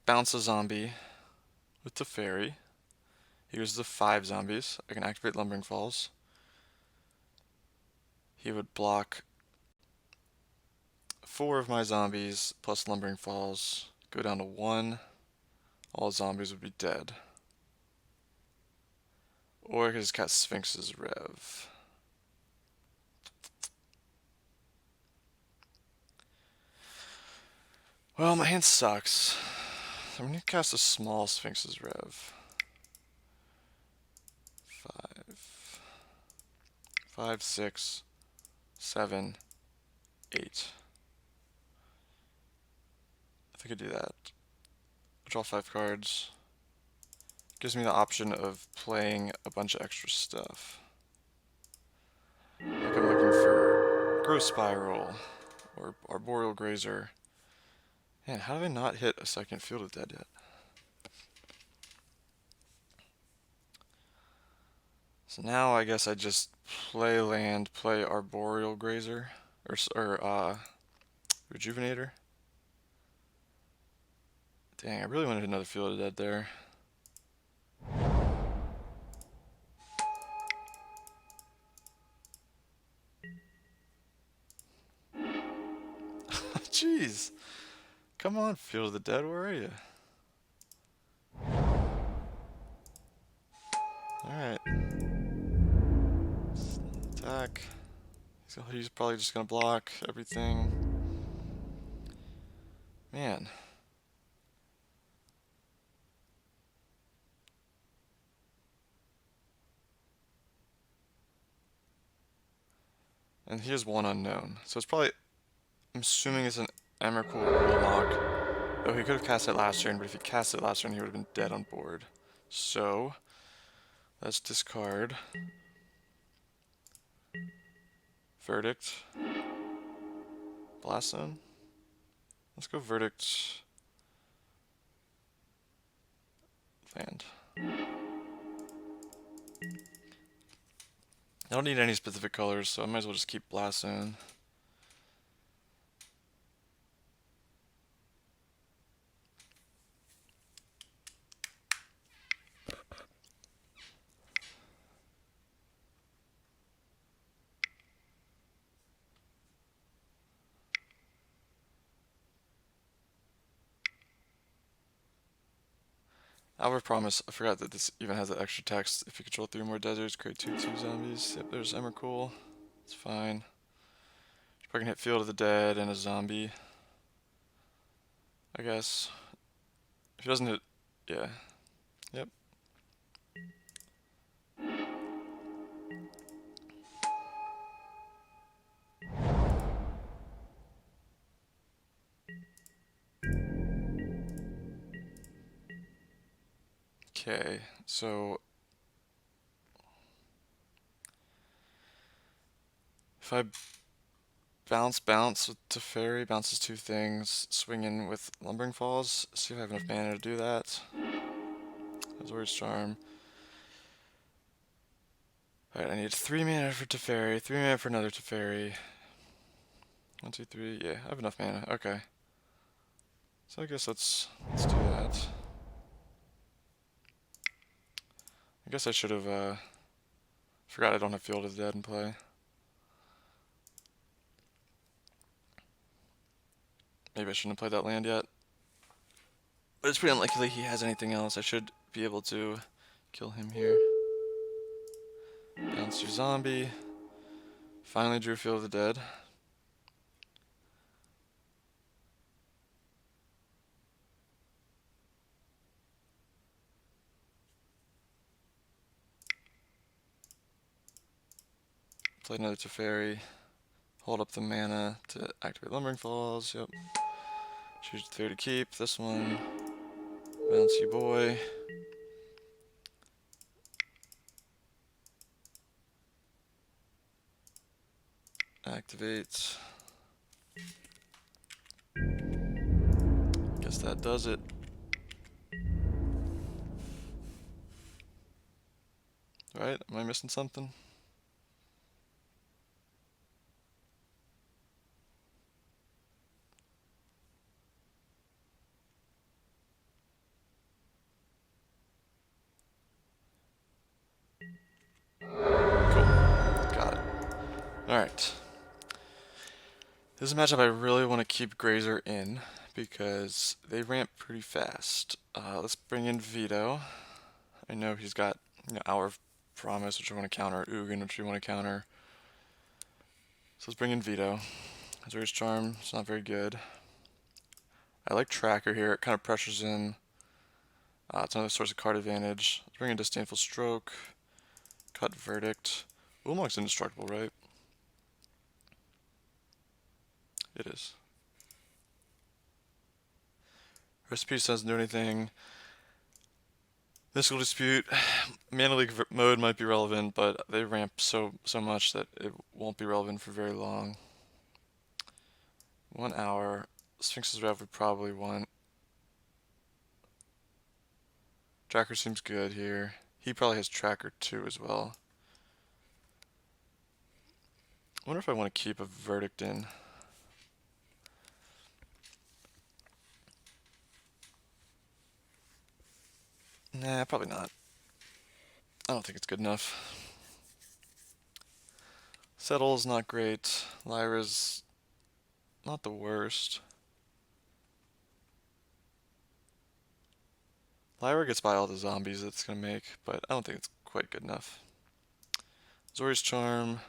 bounce a zombie with the fairy. He goes to 5 zombies. I can activate Lumbering Falls. He would block 4 of my zombies plus Lumbering Falls. Go down to 1. All zombies would be dead. Or I could just cast Sphinx's Rev. Well, my hand sucks. I'm going to cast a small Sphinx's Rev. 5, 6, 7, 8. I think I do that. Draw 5 cards. Gives me the option of playing a bunch of extra stuff. Like I'm looking for Growth Spiral or Arboreal Grazer. Man, how did I not hit a second Field of Dead yet? So now I guess I just play land, play Arboreal Grazer, or Rejuvenator. Dang, I really wanted another Field of Dead there. Jeez. Come on, Field of the Dead, where are you? Alright. Attack. He's probably just gonna block everything. Man. And he has 1 unknown. So it's probably, I'm assuming it's an Emrakul Warlock. Oh, he could have cast it last turn, but if he cast it last turn, he would have been dead on board. So, let's discard. Verdict. Blast Zone. Let's go Verdict. Land. I don't need any specific colors, so I might as well just keep Blast Zone. Hour of Promise. I forgot that this even has that extra text. If you control 3 more deserts, create 2/2 zombies. Yep, there's Emrakul. It's fine. Probably can hit Field of the Dead and a zombie, I guess. If he doesn't hit, yeah. Yep. Okay, so if I bounce with Teferi, bounces 2 things, swing in with Lumbering Falls, see if I have enough mana to do that. Azorius Charm. Alright, I need 3 mana for Teferi, 3 mana for another Teferi. 1, 2, 3, yeah, I have enough mana, okay. So I guess let's do that. I guess I should have, forgot I don't have Field of the Dead in play. Maybe I shouldn't have played that land yet. But it's pretty unlikely he has anything else. I should be able to kill him here. Bounce your zombie. Finally drew Field of the Dead. Play another Teferi. Hold up the mana to activate Lumbering Falls. Yep. Choose 3 to keep. This one. Bouncy boy. Activate. Guess that does it. Right? Am I missing something? Cool. Got it. Alright. This is a matchup I really want to keep Grazer in because they ramp pretty fast. Let's bring in Vito. I know he's got Hour of Promise, which I want to counter, Ugin, which we want to counter. So let's bring in Vito. Azorius Charm, it's not very good. I like Tracker here, it kind of pressures in. It's another source of card advantage. Let's bring in Disdainful Stroke. Cut Verdict. Ulamog's indestructible, right? It is. Recipe doesn't do anything. Mystical Dispute, Mana League mode might be relevant, but they ramp so much that it won't be relevant for very long. 1 hour. Sphinx's Rev we probably want. Tracker seems good here. He probably has Tracker too as well. I wonder if I want to keep a Verdict in. Nah, probably not. I don't think it's good enough. Settle's not great. Lyra's not the worst. Lyra gets by all the zombies it's gonna make, but I don't think it's quite good enough. Azorius Charm,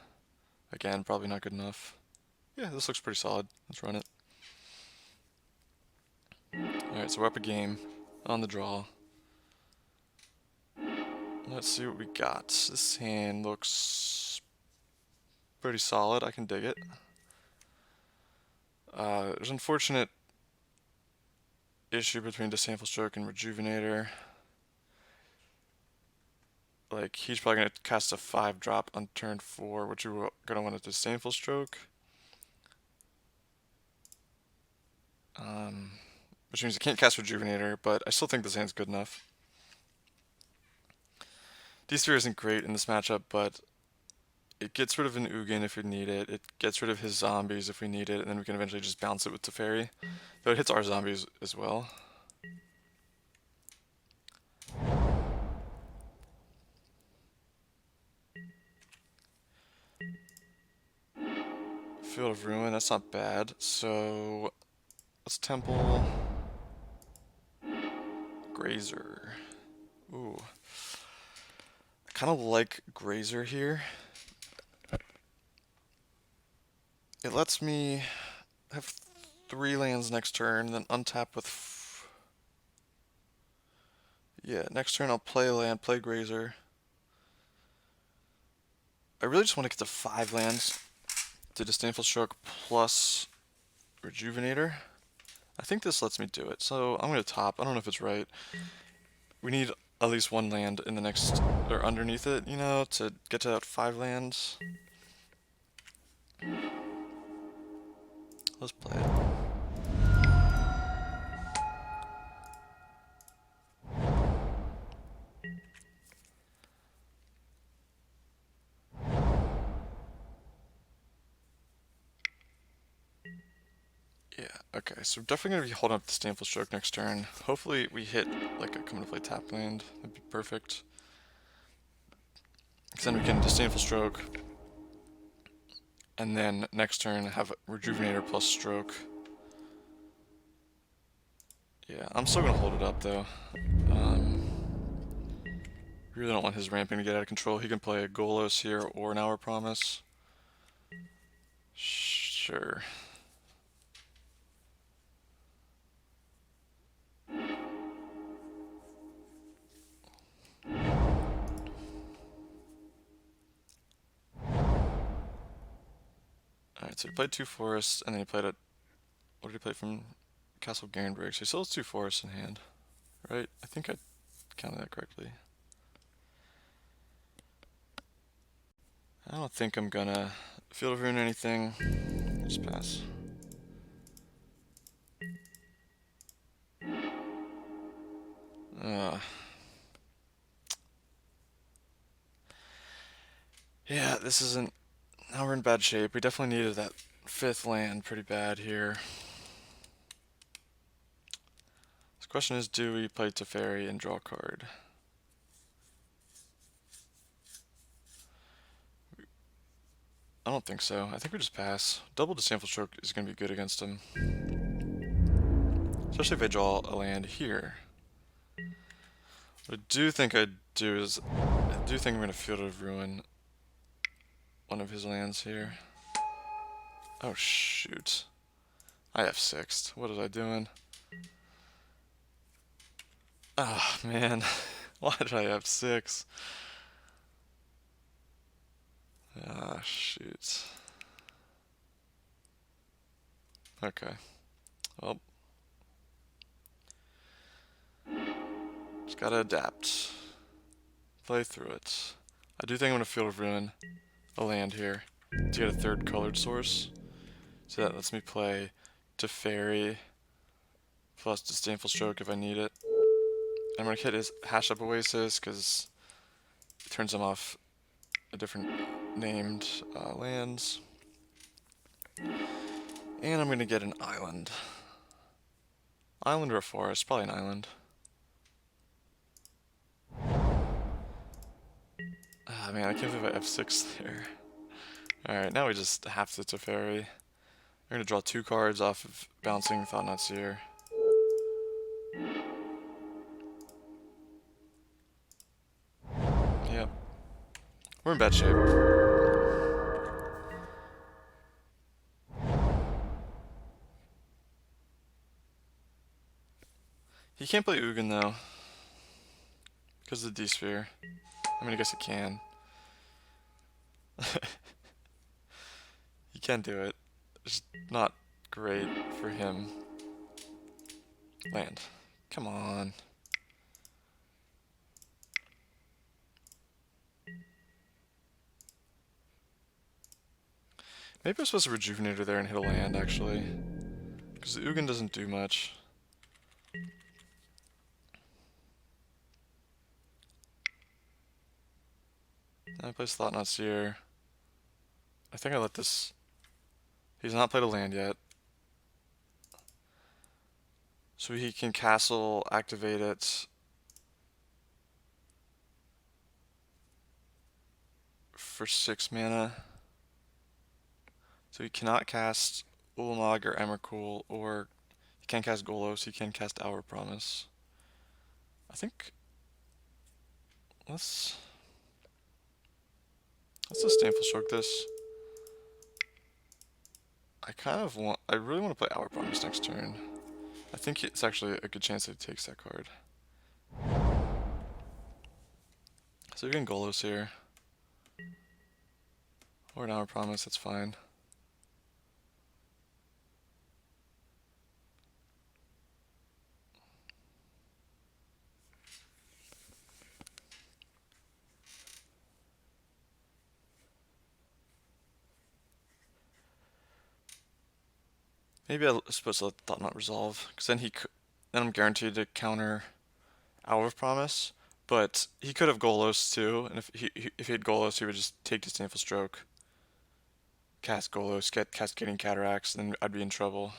again, probably not good enough. Yeah, this looks pretty solid. Let's run it. Alright, so we're up a game on the draw. Let's see what we got. This hand looks pretty solid. I can dig it. There's an unfortunate issue between Disdainful Stroke and Rejuvenator. Like, he's probably going to cast a 5-drop on turn 4, which you're going to want a Disdainful Stroke. Which means I can't cast Rejuvenator, but I still think this hand's good enough. D-Sphere isn't great in this matchup, but it gets rid of an Ugin if we need it. It gets rid of his zombies if we need it, and then we can eventually just bounce it with Teferi. Though it hits our zombies as well. Field of Ruin, that's not bad. So let's Temple Grazer. Ooh. I kind of like Grazer here. It lets me have 3 lands next turn, then untap with... Yeah, next turn I'll play a land, play Grazer. I really just want to get to 5 lands to Disdainful Stroke plus Rejuvenator. I think this lets me do it, so I'm going to top. I don't know if it's right. We need at least 1 land in the next, or underneath it, you know, to get to that 5 lands. Let's play it. Yeah, okay, so we're definitely going to be holding up the Disdainful Stroke next turn. Hopefully we hit like a come to play tap land. That'd be perfect. Because then we can Disdainful Stroke, and then next turn have Rejuvenator plus Stroke. Yeah, I'm still going to hold it up though. Really don't want his ramping to get out of control. He can play a Golos here or an Hour Promise. Sure. Alright, so he played 2 forests, and then he played a... What did he play from Castle Garenberg? So he still has 2 forests in hand, right? I think I counted that correctly. I don't think I'm gonna Field of Ruin anything. Just pass. Yeah, this isn't... Now we're in bad shape. We definitely needed that 5th land pretty bad here. The question is, do we play Teferi and draw a card? I don't think so. I think we just pass. Double Disdainful Stroke is going to be good against him. Especially if I draw a land here. What I do think I'd do is... I do think I'm going to Field of Ruin one of his lands here. Oh shoot. I have 6'd. What was I doing? Ah, oh, man. Why did I have 6? Ah, shoot. Okay. Well. Just gotta adapt. Play through it. I do think I'm gonna Field of Ruin a land here to get a 3rd colored source. So that lets me play Teferi plus Disdainful Stroke if I need it. I'm gonna hit his Hash Up Oasis because it turns him off a different named lands. And I'm gonna get an island. Island or a forest? Probably an island. Ah man, I can't believe I F6 there. Alright, now we just have to Teferi. We're gonna draw 2 cards off of bouncing Thought-Knot Seer. Yep. We're in bad shape. He can't play Ugin though. Because of the D-Sphere. I mean, I guess he can. He can do it. It's not great for him. Land. Come on. Maybe I'm supposed to Rejuvenator there and hit a land, actually. Because the Ugin doesn't do much. I plays Thought-Knot Seer. I think I let this... He's not played a land yet. So he can castle, activate it. For 6 mana. So he cannot cast Ulamog or Emrakul, or he can't cast Golos, he can cast Hour Promise. I think let's Disdainful Stroke this. I really want to play Hour Promise next turn. I think it's actually a good chance that he takes that card. So you're getting Golos here. Or an Hour Promise, that's fine. Maybe I was supposed to let Thought Not resolve, because then then I'm guaranteed to counter Hour of Promise. But he could have Golos too, and if he had Golos, he would just take Disdainful Stroke, cast Golos, get Cascading Cataracts, and then I'd be in trouble.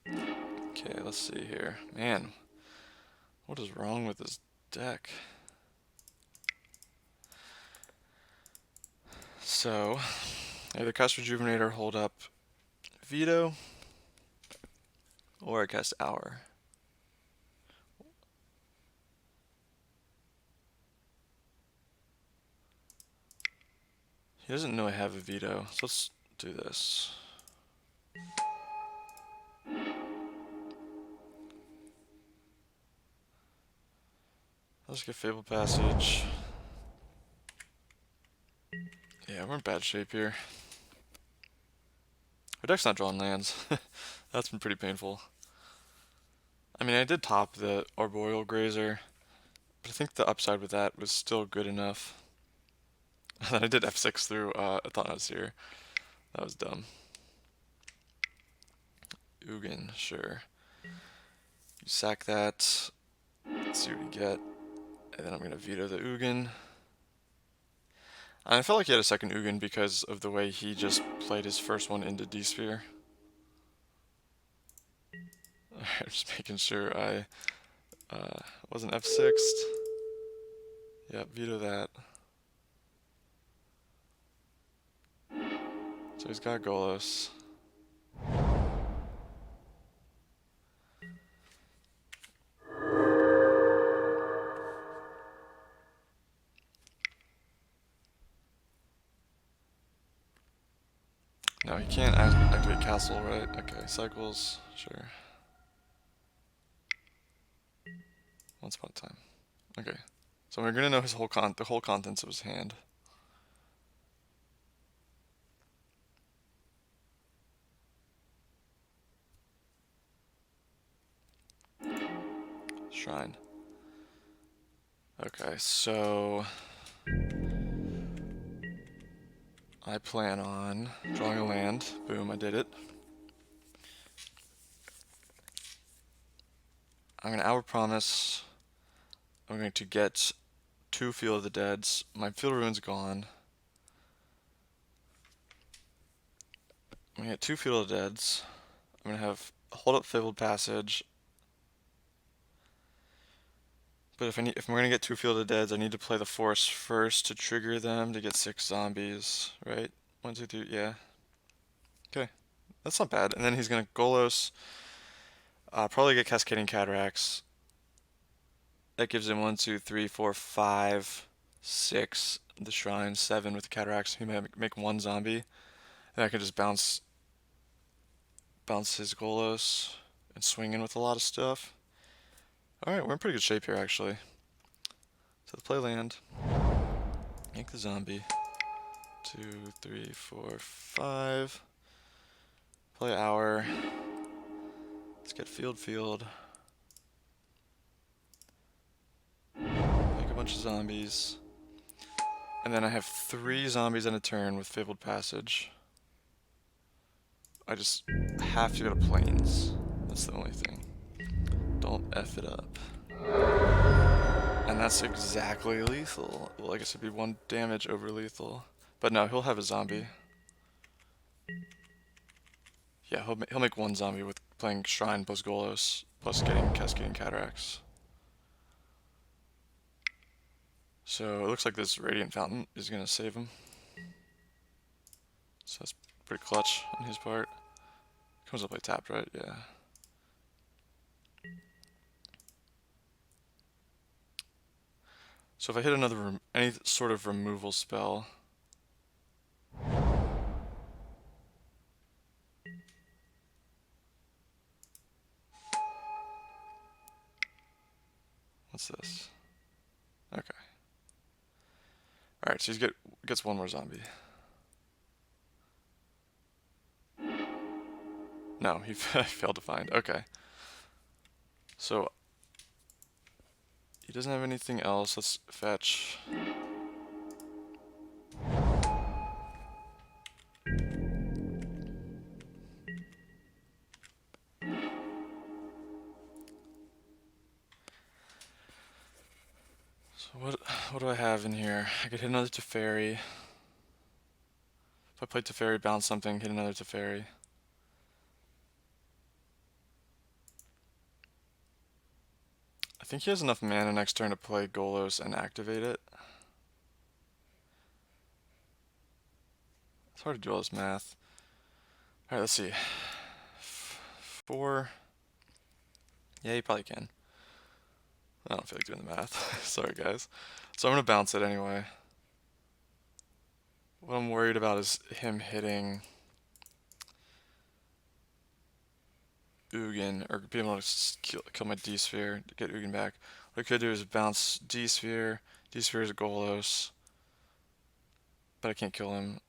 Okay, let's see here. Man, what is wrong with this deck? So, either cast Rejuvenate or hold up Veto, or I cast Hour. He doesn't know I have a Veto, so let's do this. Let's get Fabled Passage. Yeah, we're in bad shape here. Our deck's not drawing lands. That's been pretty painful. I mean, I did top the Arboreal Grazer, but I think the upside with that was still good enough. And then I did F6 through Thought-Knot Seer. That was dumb. Ugin, sure. You sack that. Let's see what you get. And then I'm going to veto the Ugin. And I felt like he had a second Ugin because of the way he just played his first one into D-Sphere. Alright, just making sure I wasn't F6'd. Yeah, veto that. So he's got Golos. No, he can't activate Castle, right? Okay, cycles, sure. Once upon a time. Okay, so we're gonna know his the whole contents of his hand. Shrine. Okay, so I plan on drawing a land. Boom, I did it. I'm going to Hour Promise. I'm going to get 2 Field of the Deads. My Field of Ruin's gone. I'm going to get 2 Field of the Deads. I'm going to have Hold Up Fabled Passage. But if I'm going to get 2 Field of the Deads, I need to play the Force first to trigger them to get 6 zombies, right? 1, 2, 3, yeah. Okay, that's not bad. And then he's going to Golos. Probably get Cascading Cataracts. That gives him 1, 2, 3, 4, 5, 6. The Shrine, 7 with the Cataracts. He may make 1 zombie. And I can just bounce his Golos and swing in with a lot of stuff. Alright, we're in pretty good shape here, actually. So let's play land. Make the zombie. 2, 3, 4, 5. Play Hour. Let's get field. Make a bunch of zombies. And then I have 3 zombies in a turn with Fabled Passage. I just have to go to Plains. That's the only thing. Don't F it up. And that's exactly lethal. Well, I guess it'd be 1 damage over lethal. But no, he'll have a zombie. Yeah, he'll make 1 zombie with playing Shrine plus Golos, plus getting Cascading Cataracts. So it looks like this Radiant Fountain is going to save him. So that's pretty clutch on his part. Comes up like tapped, right? Yeah. So if I hit another any sort of removal spell, what's this? Okay. All right, so he gets one more zombie. No, he failed to find. Okay. So he doesn't have anything else. Let's fetch. So what do I have in here? I could hit another Teferi. If I play Teferi, bounce something, hit another Teferi. I think he has enough mana next turn to play Golos and activate it. It's hard to do all this math. Alright, let's see. 4. Yeah, you probably can. I don't feel like doing the math. Sorry, guys. So I'm going to bounce it anyway. What I'm worried about is him hitting Ugin, or being able to kill my D-Sphere to get Ugin back. What I could do is bounce D-Sphere. D-Sphere is Golos. But I can't kill him.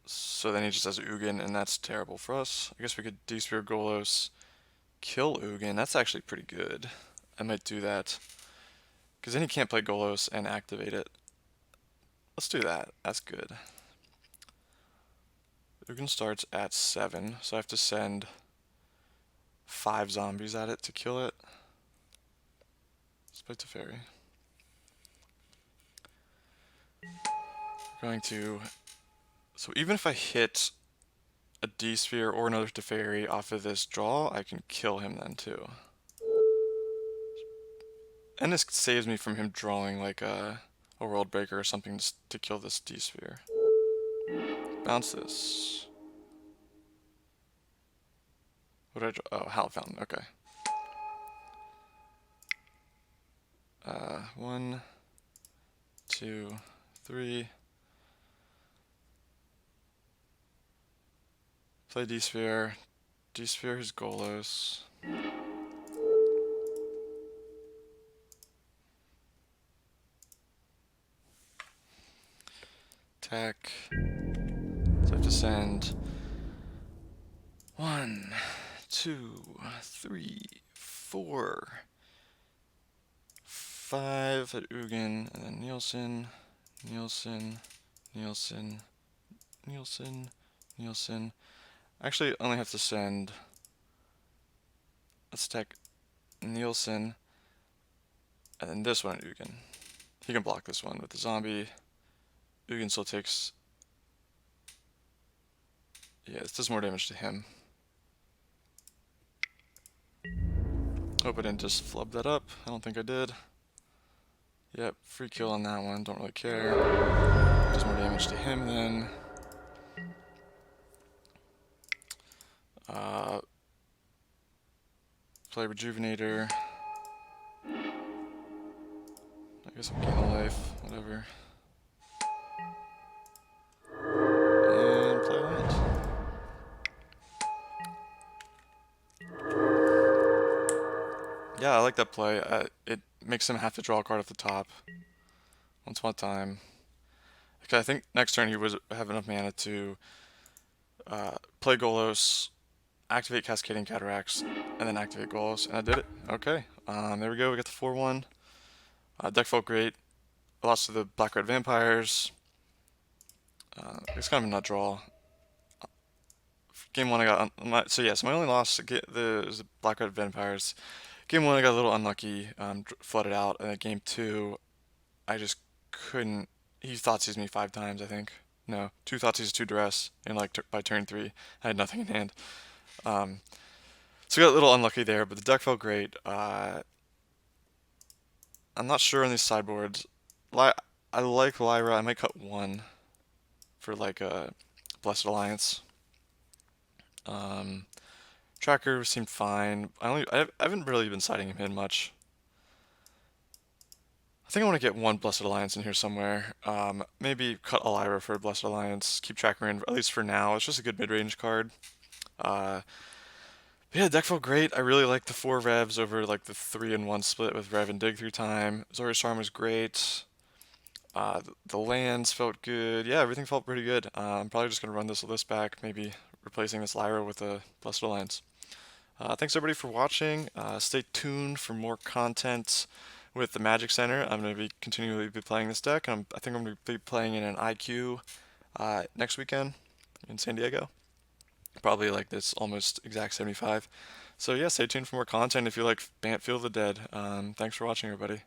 So then he just has Ugin, and that's terrible for us. I guess we could D-Sphere Golos, kill Ugin. That's actually pretty good. I might do that. Because then he can't play Golos and activate it. Let's do that. That's good. Ugin starts at 7, so I have to send 5 zombies at it to kill it. Let's play Teferi. We're going to... So even if I hit a D-Sphere or another Teferi off of this draw, I can kill him then too. And this saves me from him drawing like a World Breaker or something to kill this D-Sphere. Bounce this. What did I draw? Oh, Hallowed Fountain. Okay. 1, 2, 3. Play D-Sphere. D-Sphere is Golos. Attack. So I have to send 1, 2, 3, 4, 5 at Ugin, and then Nielsen, Nielsen, Nielsen, Nielsen, Nielsen. Actually, I only have to send. Let's attack Nielsen, and then this one at Ugin. He can block this one with the zombie. Ugin still takes. Yeah, this does more damage to him. Hope I didn't just flub that up. I don't think I did. Yep, free kill on that one. Don't really care. Does more damage to him then. Play Rejuvenator. I guess I'm gaining life. Whatever. And play land. Yeah, I like that play. It makes him have to draw a card off the top. Once upon a time. Okay, I think next turn he would have enough mana to play Golos, activate Cascading Cataracts, and then activate Golos, and I did it. Okay, there we go. We got the 4-1. Deck felt great. I lost to the Black-Red Vampires. It's kind of a nut draw. Game 1 I got... so my only loss was the Black-Red Vampires. Game 1 I got a little unlucky, flooded out, and then Game 2 I just couldn't... He Thoughtseize me 5 times, I think. No, 2 Thoughtseizes, 2 Duress, and like by turn 3 I had nothing in hand. So I got a little unlucky there, but the deck felt great. I'm not sure on these sideboards. I like Lyra. I might cut 1 for like a Blessed Alliance. Tracker seemed fine. I haven't really been siding him in much. think I want to get one Blessed Alliance in here somewhere. Maybe cut Elira for a Blessed Alliance. Keep track Tracker in, at least for now. It's just a good mid-range card. Uh, yeah, deck felt great. I really like the 4 Revs over like the 3-1 split with Rev and Dig through time. Zori's Charm was great. The lands felt good. Yeah, everything felt pretty good. I'm probably just going to run this list back, maybe replacing this Lyra with a Blessed Alliance. Thanks everybody for watching. Stay tuned for more content with the Magic Center. I'm going to be continually be playing this deck. I think I'm going to be playing in an IQ next weekend in San Diego. Probably like this almost exact 75. So yeah, stay tuned for more content if you like Bant Field of the Dead. Thanks for watching, everybody.